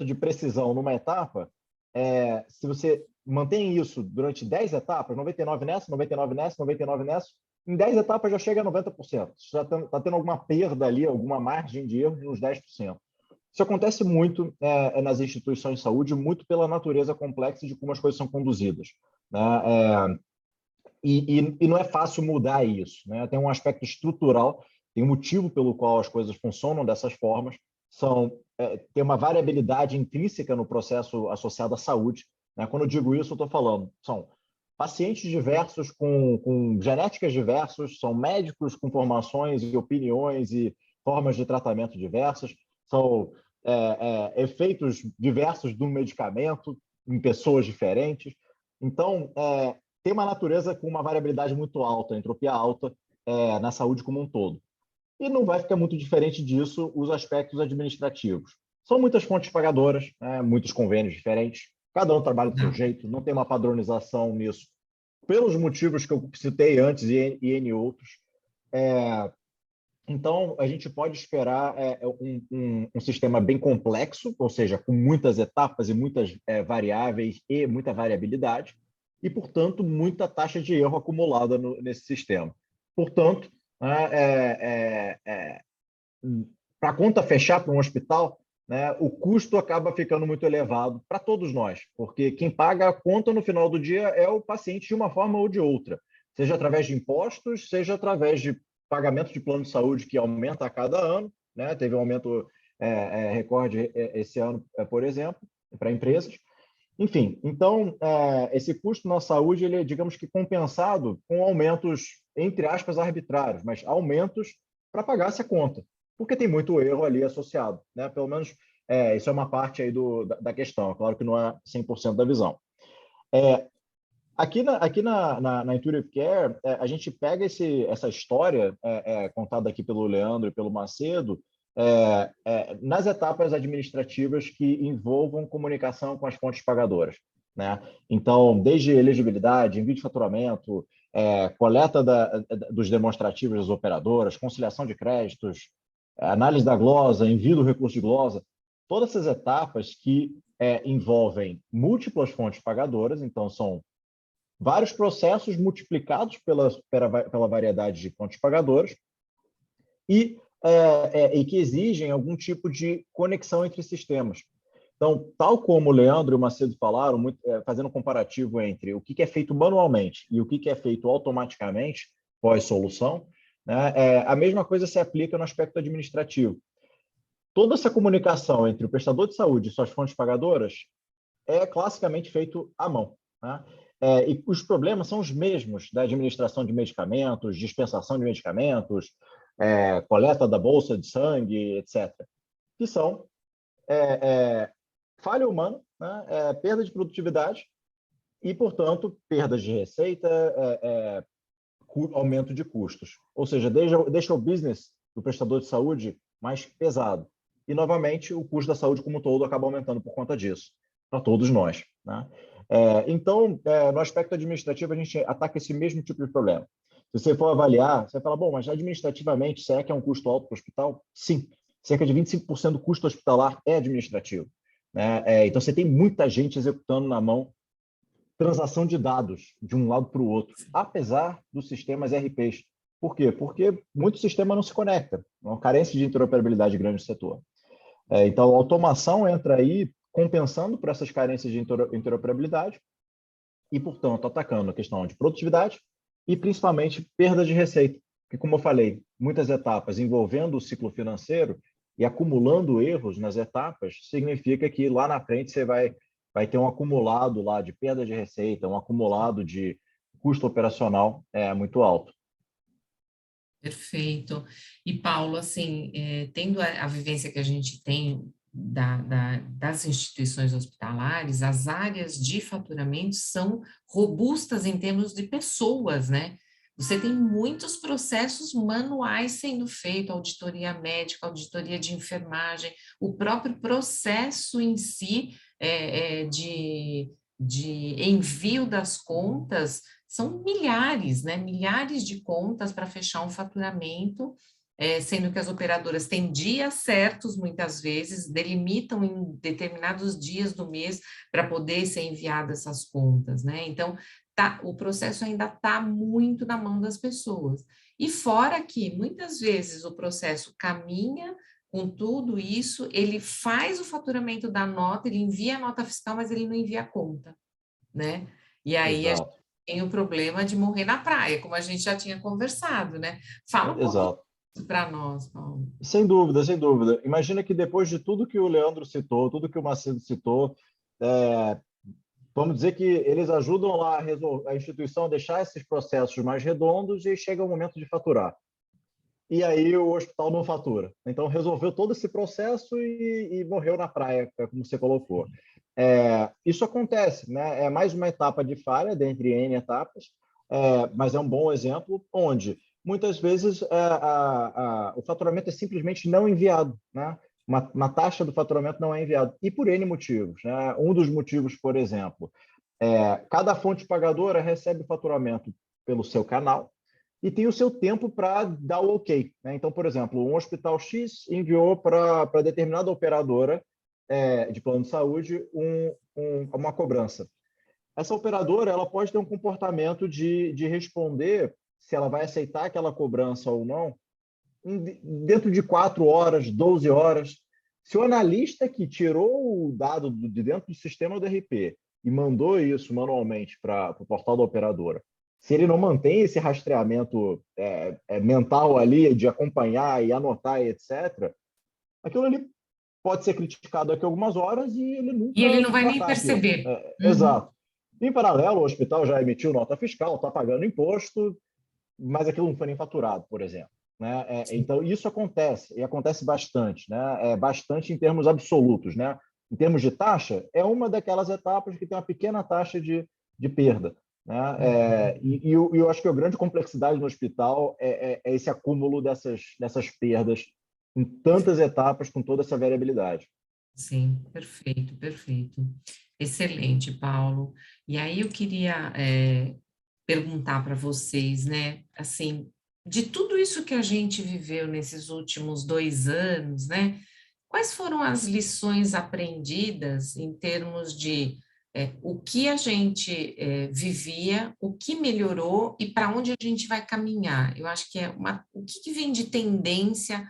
de precisão numa etapa, se você mantém isso durante 10 etapas, 99 nessa, 99 nessa, 99 nessa, em 10 etapas já chega a 90%. Já está tendo alguma perda ali, alguma margem de erro de uns 10%. Isso acontece muito nas instituições de saúde, muito pela natureza complexa de como as coisas são conduzidas, né? E não é fácil mudar isso, né? Tem um aspecto estrutural, tem um motivo pelo qual as coisas funcionam dessas formas, tem uma variabilidade intrínseca no processo associado à saúde, né? Quando eu digo isso, eu estou falando, são pacientes diversos com genéticas diversas, são médicos com formações e opiniões e formas de tratamento diversas, são efeitos diversos do medicamento em pessoas diferentes. Então, tem uma natureza com uma variabilidade muito alta, entropia alta, na saúde como um todo. E não vai ficar muito diferente disso os aspectos administrativos. São muitas fontes pagadoras, né? Muitos convênios diferentes, cada um trabalha do seu jeito, não tem uma padronização nisso, pelos motivos que eu citei antes e N outros. Então, a gente pode esperar um sistema bem complexo, ou seja, com muitas etapas e muitas variáveis e muita variabilidade, e, portanto, muita taxa de erro acumulada nesse sistema. Portanto, para a conta fechar para um hospital, né, o custo acaba ficando muito elevado para todos nós, porque quem paga a conta no final do dia é o paciente de uma forma ou de outra, seja através de impostos, seja através de pagamento de plano de saúde que aumenta a cada ano, né? Teve um aumento recorde esse ano, por exemplo, para empresas. Enfim, então, esse custo na saúde, ele é, digamos que, compensado com aumentos, entre aspas, arbitrários, mas aumentos para pagar essa conta, porque tem muito erro ali associado, né? Pelo menos, isso é uma parte aí da questão, claro que não é 100% da visão. Aqui na Intuitive Care, a gente pega essa história contada aqui pelo Leandro e pelo Macedo, nas etapas administrativas que envolvam comunicação com as fontes pagadoras, né? Então, desde elegibilidade, envio de faturamento, coleta dos demonstrativos das operadoras, conciliação de créditos, análise da glosa, envio do recurso de glosa, todas essas etapas que envolvem múltiplas fontes pagadoras, então são vários processos multiplicados pela variedade de fontes pagadoras e que exigem algum tipo de conexão entre sistemas. Então, tal como o Leandro e o Macedo falaram, fazendo um comparativo entre o que é feito manualmente e o que é feito automaticamente, pós-solução, né, a mesma coisa se aplica no aspecto administrativo. Toda essa comunicação entre o prestador de saúde e suas fontes pagadoras é classicamente feito à mão, né? E os problemas são os mesmos da administração de medicamentos, dispensação de medicamentos, coleta da bolsa de sangue, etc., que são falha humana, né? Perda de produtividade e, portanto, perdas de receita, aumento de custos. Ou seja, deixa o business do prestador de saúde mais pesado. E, novamente, o custo da saúde como um todo acaba aumentando por conta disso, para todos nós, né? Então, no aspecto administrativo, a gente ataca esse mesmo tipo de problema. Se você for avaliar, você fala, bom, mas administrativamente, será que é um custo alto para o hospital? Sim. cerca de 25% do custo hospitalar é administrativo, né? Então, você tem muita gente executando na mão transação de dados de um lado para o outro, apesar dos sistemas ERPs. Por quê? Porque muito sistema não se conecta, uma carência de interoperabilidade grande no setor. Então, a automação entra aí compensando por essas carências de interoperabilidade e, portanto, atacando a questão de produtividade e, principalmente, perda de receita. Que, como eu falei, muitas etapas envolvendo o ciclo financeiro e acumulando erros nas etapas, significa que lá na frente você vai ter um acumulado lá de perda de receita, um acumulado de custo operacional muito alto. Perfeito. E, Paulo, assim, tendo a vivência que a gente tem das instituições hospitalares, as áreas de faturamento são robustas em termos de pessoas, né? Você tem muitos processos manuais sendo feitos, auditoria médica, auditoria de enfermagem, o próprio processo em si de envio das contas são milhares, né? Milhares de contas para fechar um faturamento, sendo que as operadoras têm dias certos, muitas vezes, delimitam em determinados dias do mês para poder ser enviadas essas contas, né? Então, o processo ainda está muito na mão das pessoas. E fora que, muitas vezes, o processo caminha com tudo isso, ele faz o faturamento da nota, ele envia a nota fiscal, mas ele não envia a conta, né? E aí Exato. tem o problema de morrer na praia, como a gente já tinha conversado, né? Fala um pouco Exato. para nós, Paulo. Sem dúvida, sem dúvida. Imagina que depois de tudo que o Leandro citou, tudo que o Macedo citou, vamos dizer que eles ajudam lá a instituição a deixar esses processos mais redondos e chega o momento de faturar. E aí o hospital não fatura. Então, resolveu todo esse processo e morreu na praia, como você colocou. Isso acontece, né? É mais uma etapa de falha, dentre N etapas, mas é um bom exemplo onde, muitas vezes, o faturamento é simplesmente não enviado, né? Uma taxa do faturamento não é enviado, e por N motivos, né? Um dos motivos, por exemplo, cada fonte pagadora recebe o faturamento pelo seu canal, e tem o seu tempo para dar o ok, né? Então, por exemplo, um hospital X enviou para determinada operadora de plano de saúde uma cobrança. Essa operadora ela pode ter um comportamento de responder se ela vai aceitar aquela cobrança ou não dentro de 4 horas, 12 horas. Se o analista que tirou o dado de dentro do sistema do RP e mandou isso manualmente para o portal da operadora, se ele não mantém esse rastreamento mental ali de acompanhar e anotar e etc., aquilo ali pode ser criticado daqui a algumas horas e ele E ele nunca não vai nem tratar aquilo. perceber. Exato. Em paralelo, o hospital já emitiu nota fiscal, está pagando imposto, mas aquilo não foi nem faturado, por exemplo, né? Então, isso acontece, e acontece bastante, né? Bastante em termos absolutos, né? Em termos de taxa, é uma daquelas etapas que tem uma pequena taxa de perda, né? E eu acho que a grande complexidade no hospital é esse acúmulo dessas perdas em tantas etapas, com toda essa variabilidade. Sim, perfeito, perfeito. Excelente, Paulo. E aí eu queria perguntar para vocês, né? Assim, de tudo isso que a gente viveu nesses últimos 2 anos, né? Quais foram as lições aprendidas em termos de o que a gente vivia, o que melhorou e para onde a gente vai caminhar? Eu acho que o que vem de tendência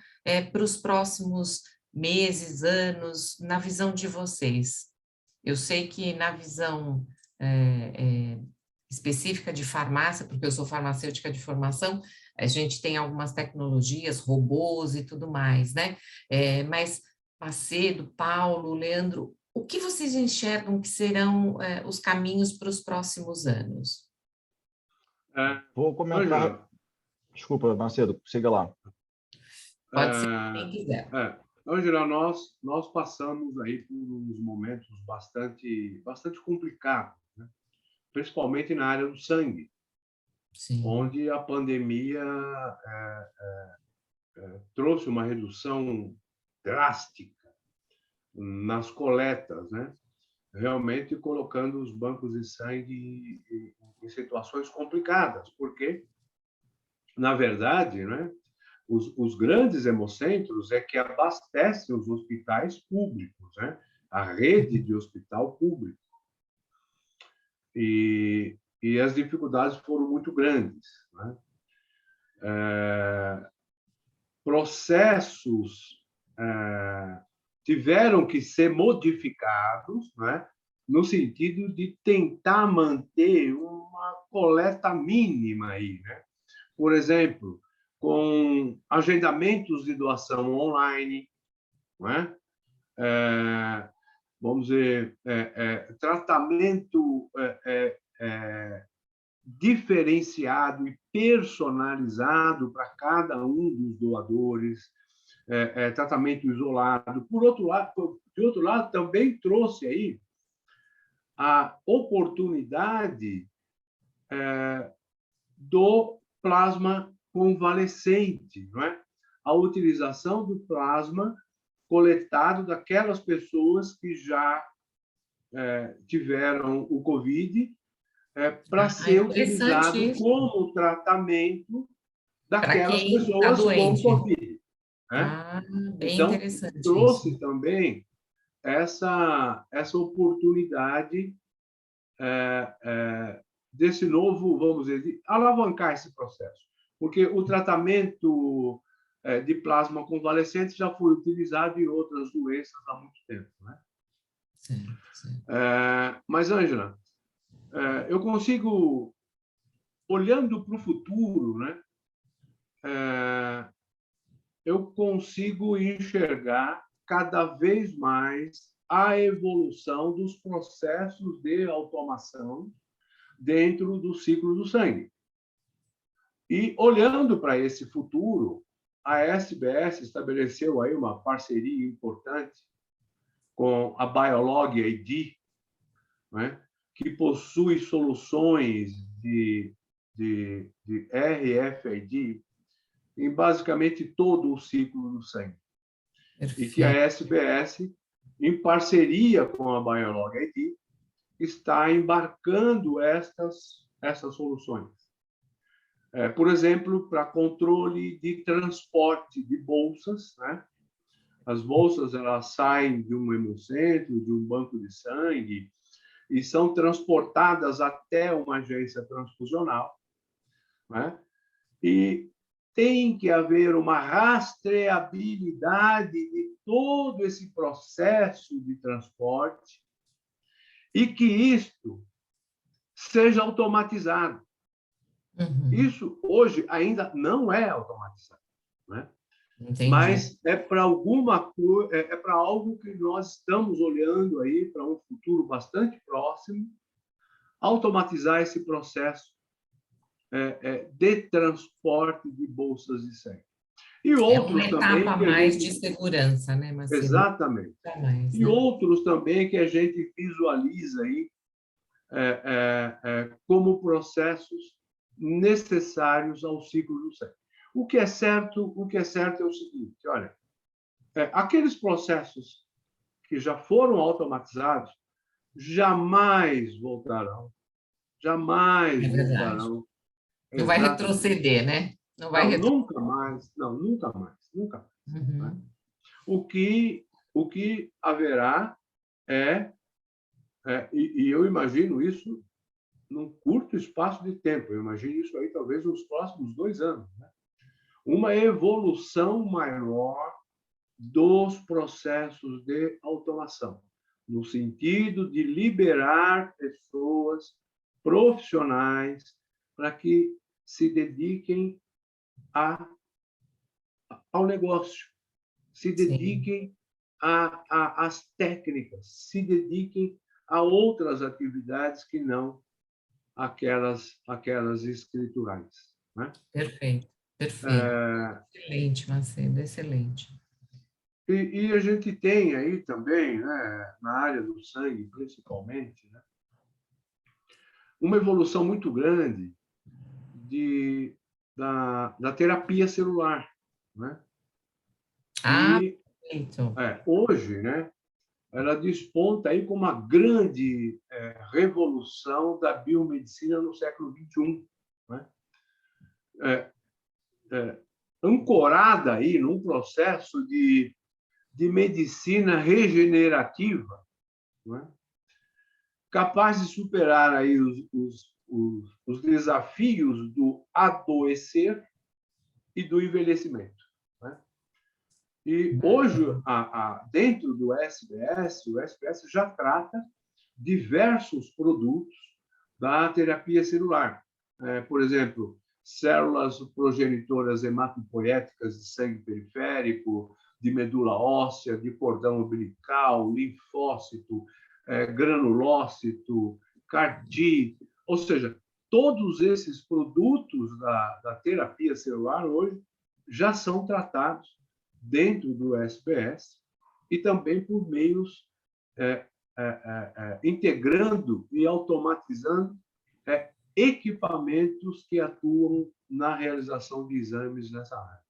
para os próximos meses, anos, na visão de vocês? Eu sei que na visão específica de farmácia, porque eu sou farmacêutica de formação, a gente tem algumas tecnologias, robôs e tudo mais, né? Mas Macedo, Paulo, Leandro, o que vocês enxergam que serão os caminhos para os próximos anos? Vou comentar. Desculpa, Macedo, siga lá. Pode ser quem quiser. Ângela, nós passamos aí por uns momentos bastante complicados, né? Principalmente na área do sangue, Sim. onde a pandemia trouxe uma redução drástica nas coletas, né? Realmente colocando os bancos de sangue em situações complicadas, porque, na verdade, né, Os grandes hemocentros é que abastecem os hospitais públicos, né? A rede de hospital público. E as dificuldades foram muito grandes, né? Processos tiveram que ser modificados, né? No sentido de tentar manter uma coleta mínima aí, né? Por exemplo, com agendamentos de doação online, não é? Vamos dizer, tratamento diferenciado e personalizado para cada um dos doadores, tratamento isolado. Por outro lado, de outro lado, também trouxe aí a oportunidade do plasma convalescente, não é? A utilização do plasma coletado daquelas pessoas que já tiveram o COVID, para ser utilizado como tratamento daquelas pessoas com COVID. Né? Bem então, interessante trouxe isso. também essa oportunidade desse novo, vamos dizer, de alavancar esse processo. Porque o tratamento de plasma convalescente já foi utilizado em outras doenças há muito tempo. Né? Sim. Mas, Ângela, eu consigo, olhando para o futuro, né, eu consigo enxergar cada vez mais a evolução dos processos de automação dentro do ciclo do sangue. E, olhando para esse futuro, a SBS estabeleceu aí uma parceria importante com a Biolog AD, né, que possui soluções de RFID em basicamente todo o ciclo do sangue. Perfeito. E que a SBS, em parceria com a Biolog AD, está embarcando estas soluções. Por exemplo, para controle de transporte de bolsas, né? As bolsas elas saem de um hemocentro, de um banco de sangue, e são transportadas até uma agência transfusional, né? E tem que haver uma rastreabilidade de todo esse processo de transporte e que isto seja automatizado. Uhum. Isso hoje ainda não é automatizado, né? Entendi. Mas é para alguma coisa, é para algo que nós estamos olhando aí para um futuro bastante próximo, automatizar esse processo de transporte de bolsas de sangue. E outros uma também etapa mais de segurança, né, Macedo? Exatamente. Mais, e né? outros também que a gente visualiza aí como processos necessários ao ciclo do sangue. O que é certo é o seguinte, olha, aqueles processos que já foram automatizados jamais voltarão. Jamais voltarão. Não vai retroceder, né? Não vai nunca mais. Não, nunca mais. Nunca mais. Uhum. Né? O que haverá e eu imagino isso num curto espaço de tempo. Eu imagino isso aí talvez nos próximos 2 anos. Né? Uma evolução maior dos processos de automação, no sentido de liberar pessoas profissionais para que se dediquem ao negócio, se dediquem às técnicas, se dediquem a outras atividades que não aquelas escriturais. Né? Perfeito. Excelente, Macedo, excelente. E a gente tem aí também, né, na área do sangue, principalmente, né, uma evolução muito grande da terapia celular. Né? Perfeito. Hoje, né, ela desponta aí como uma grande revolução da biomedicina no século XXI. Né? ancorada aí num processo de medicina regenerativa, não é? Capaz de superar aí os desafios do adoecer e do envelhecimento, né? E hoje, dentro do SBS, o SBS já trata diversos produtos da terapia celular. Por exemplo, células progenitoras hematopoéticas de sangue periférico, de medula óssea, de cordão umbilical, linfócito, granulócito, CAR-T, ou seja, todos esses produtos da terapia celular hoje já são tratados dentro do SPS e também por meios integrando e automatizando equipamentos que atuam na realização de exames nessa área.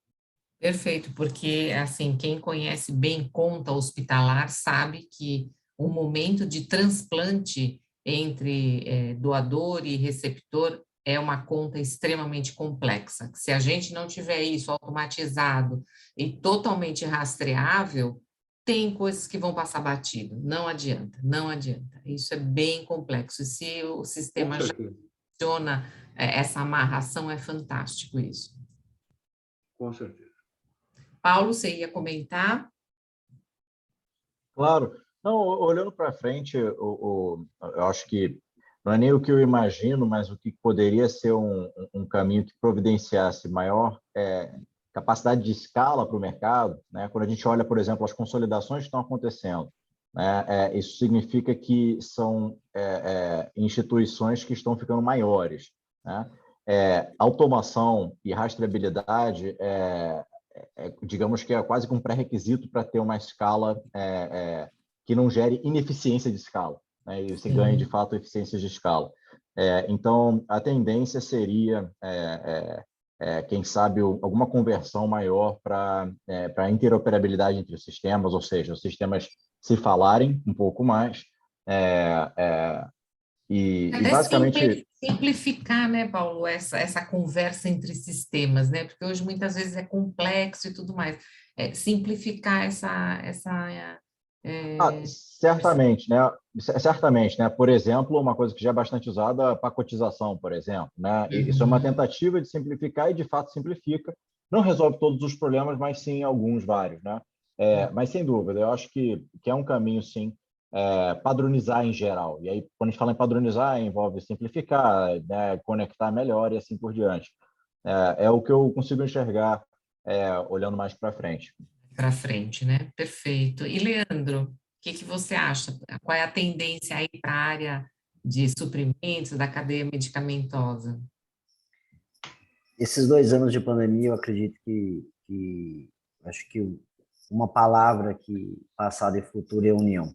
Perfeito, porque, assim, quem conhece bem conta hospitalar sabe que o momento de transplante entre doador e receptor é uma conta extremamente complexa. Se a gente não tiver isso automatizado e totalmente rastreável, tem coisas que vão passar batido. Não adianta, não adianta. Isso é bem complexo. E se o sistema já funciona, essa amarração é fantástico isso. Com certeza. Paulo, você ia comentar? Claro. Não, olhando para frente, eu acho que não é nem o que eu imagino, mas o que poderia ser um caminho que providenciasse maior capacidade de escala para o mercado, né? Quando a gente olha, por exemplo, as consolidações que estão acontecendo, né? Isso significa que são instituições que estão ficando maiores, né? Automação e rastreabilidade digamos que é quase que um pré-requisito para ter uma escala que não gere ineficiência de escala, né? E você ganha, de fato, eficiências de escala. Então, a tendência seria, quem sabe, alguma conversão maior para a interoperabilidade entre os sistemas, ou seja, os sistemas se falarem um pouco mais, e basicamente... Simplificar, né, Paulo, essa conversa entre sistemas, né? Porque hoje muitas vezes é complexo e tudo mais. Simplificar certamente, né? Certamente, né? Por exemplo, uma coisa que já é bastante usada, a pacotização, por exemplo, né? Isso é uma tentativa de simplificar e, de fato, simplifica. Não resolve todos os problemas, mas sim alguns, vários, né? Mas, sem dúvida, eu acho que é um caminho, sim, padronizar em geral. E aí, quando a gente fala em padronizar, envolve simplificar, né? Conectar melhor e assim por diante. É o que eu consigo enxergar olhando mais para frente. Para frente, né? Perfeito. E, Leandro, o que você acha? Qual é a tendência aí para a área de suprimentos da cadeia medicamentosa? Esses 2 anos de pandemia, eu acredito que acho que uma palavra que passado e futuro é união.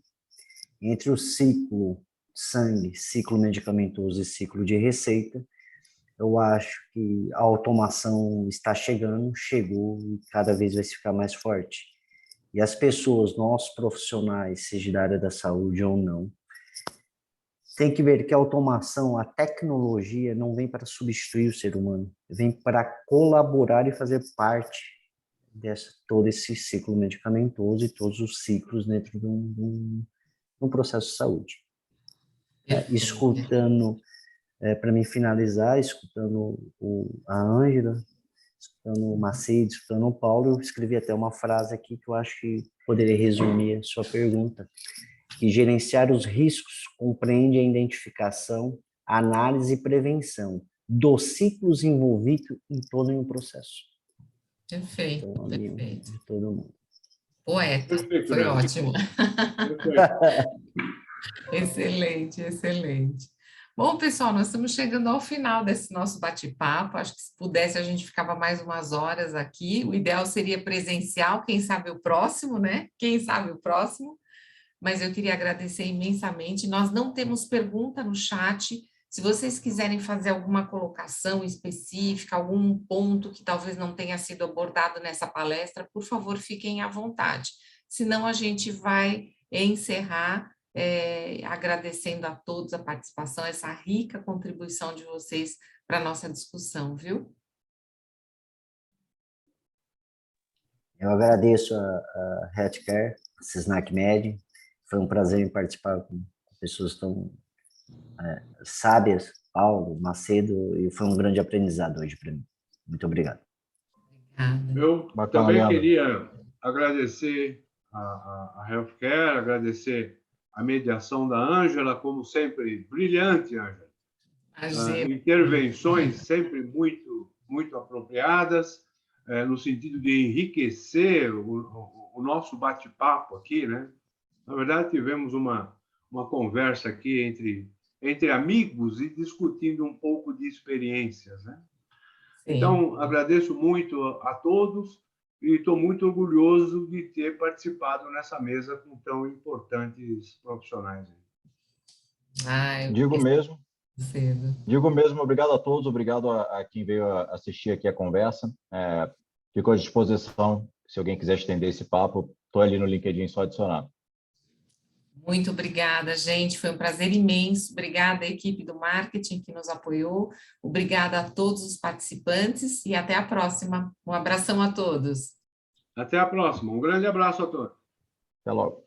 Entre o ciclo sangue, ciclo medicamentoso e ciclo de receita, eu acho que a automação está chegando, chegou e cada vez vai ficar mais forte. E as pessoas, nós profissionais, seja da área da saúde ou não, tem que ver que a automação, a tecnologia não vem para substituir o ser humano, vem para colaborar e fazer parte todo esse ciclo medicamentoso e todos os ciclos dentro de um processo de saúde. Escutando, para mim finalizar, escutando a Ângela, escutando o Macedo, escutando o Paulo, eu escrevi até uma frase aqui que eu acho que poderia resumir a sua pergunta, que gerenciar os riscos compreende a identificação, análise e prevenção dos ciclos envolvidos em todo um processo. Perfeito, Então, perfeito. de todo mundo. Poeta, Perfeito, foi né? ótimo. Perfeito. Excelente, excelente. Bom, pessoal, nós estamos chegando ao final desse nosso bate-papo. Acho que se pudesse a gente ficava mais umas horas aqui. O ideal seria presencial, quem sabe o próximo, né? Quem sabe o próximo. Mas eu queria agradecer imensamente. Nós não temos pergunta no chat. Se vocês quiserem fazer alguma colocação específica, algum ponto que talvez não tenha sido abordado nessa palestra, por favor, fiquem à vontade. Senão, a gente vai encerrar agradecendo a todos a participação, essa rica contribuição de vocês para a nossa discussão, viu? Eu agradeço a Healthcare, a Cisnac Med. Foi um prazer em participar com pessoas tão sábias, Paulo, Macedo, e foi um grande aprendizado hoje para mim. Muito obrigado. Obrigada. Eu Bacana, também Leandro. queria agradecer a Healthcare, agradecer a mediação da Ângela, como sempre, brilhante, Ângela. Imagina. Intervenções sempre muito apropriadas, no sentido de enriquecer o nosso bate-papo aqui, né? Na verdade, tivemos uma conversa aqui entre amigos e discutindo um pouco de experiências, né? Sim. Então, agradeço muito a todos e estou muito orgulhoso de ter participado nessa mesa com tão importantes profissionais. Eu Digo mesmo, cedo. obrigado a todos, obrigado a quem veio assistir aqui a conversa. Fico à disposição, se alguém quiser estender esse papo, estou ali no LinkedIn, só adicionar. Muito obrigada, gente. Foi um prazer imenso. Obrigada à equipe do marketing que nos apoiou. Obrigada a todos os participantes e até a próxima. Um abração a todos. Até a próxima. Um grande abraço a todos. Até logo.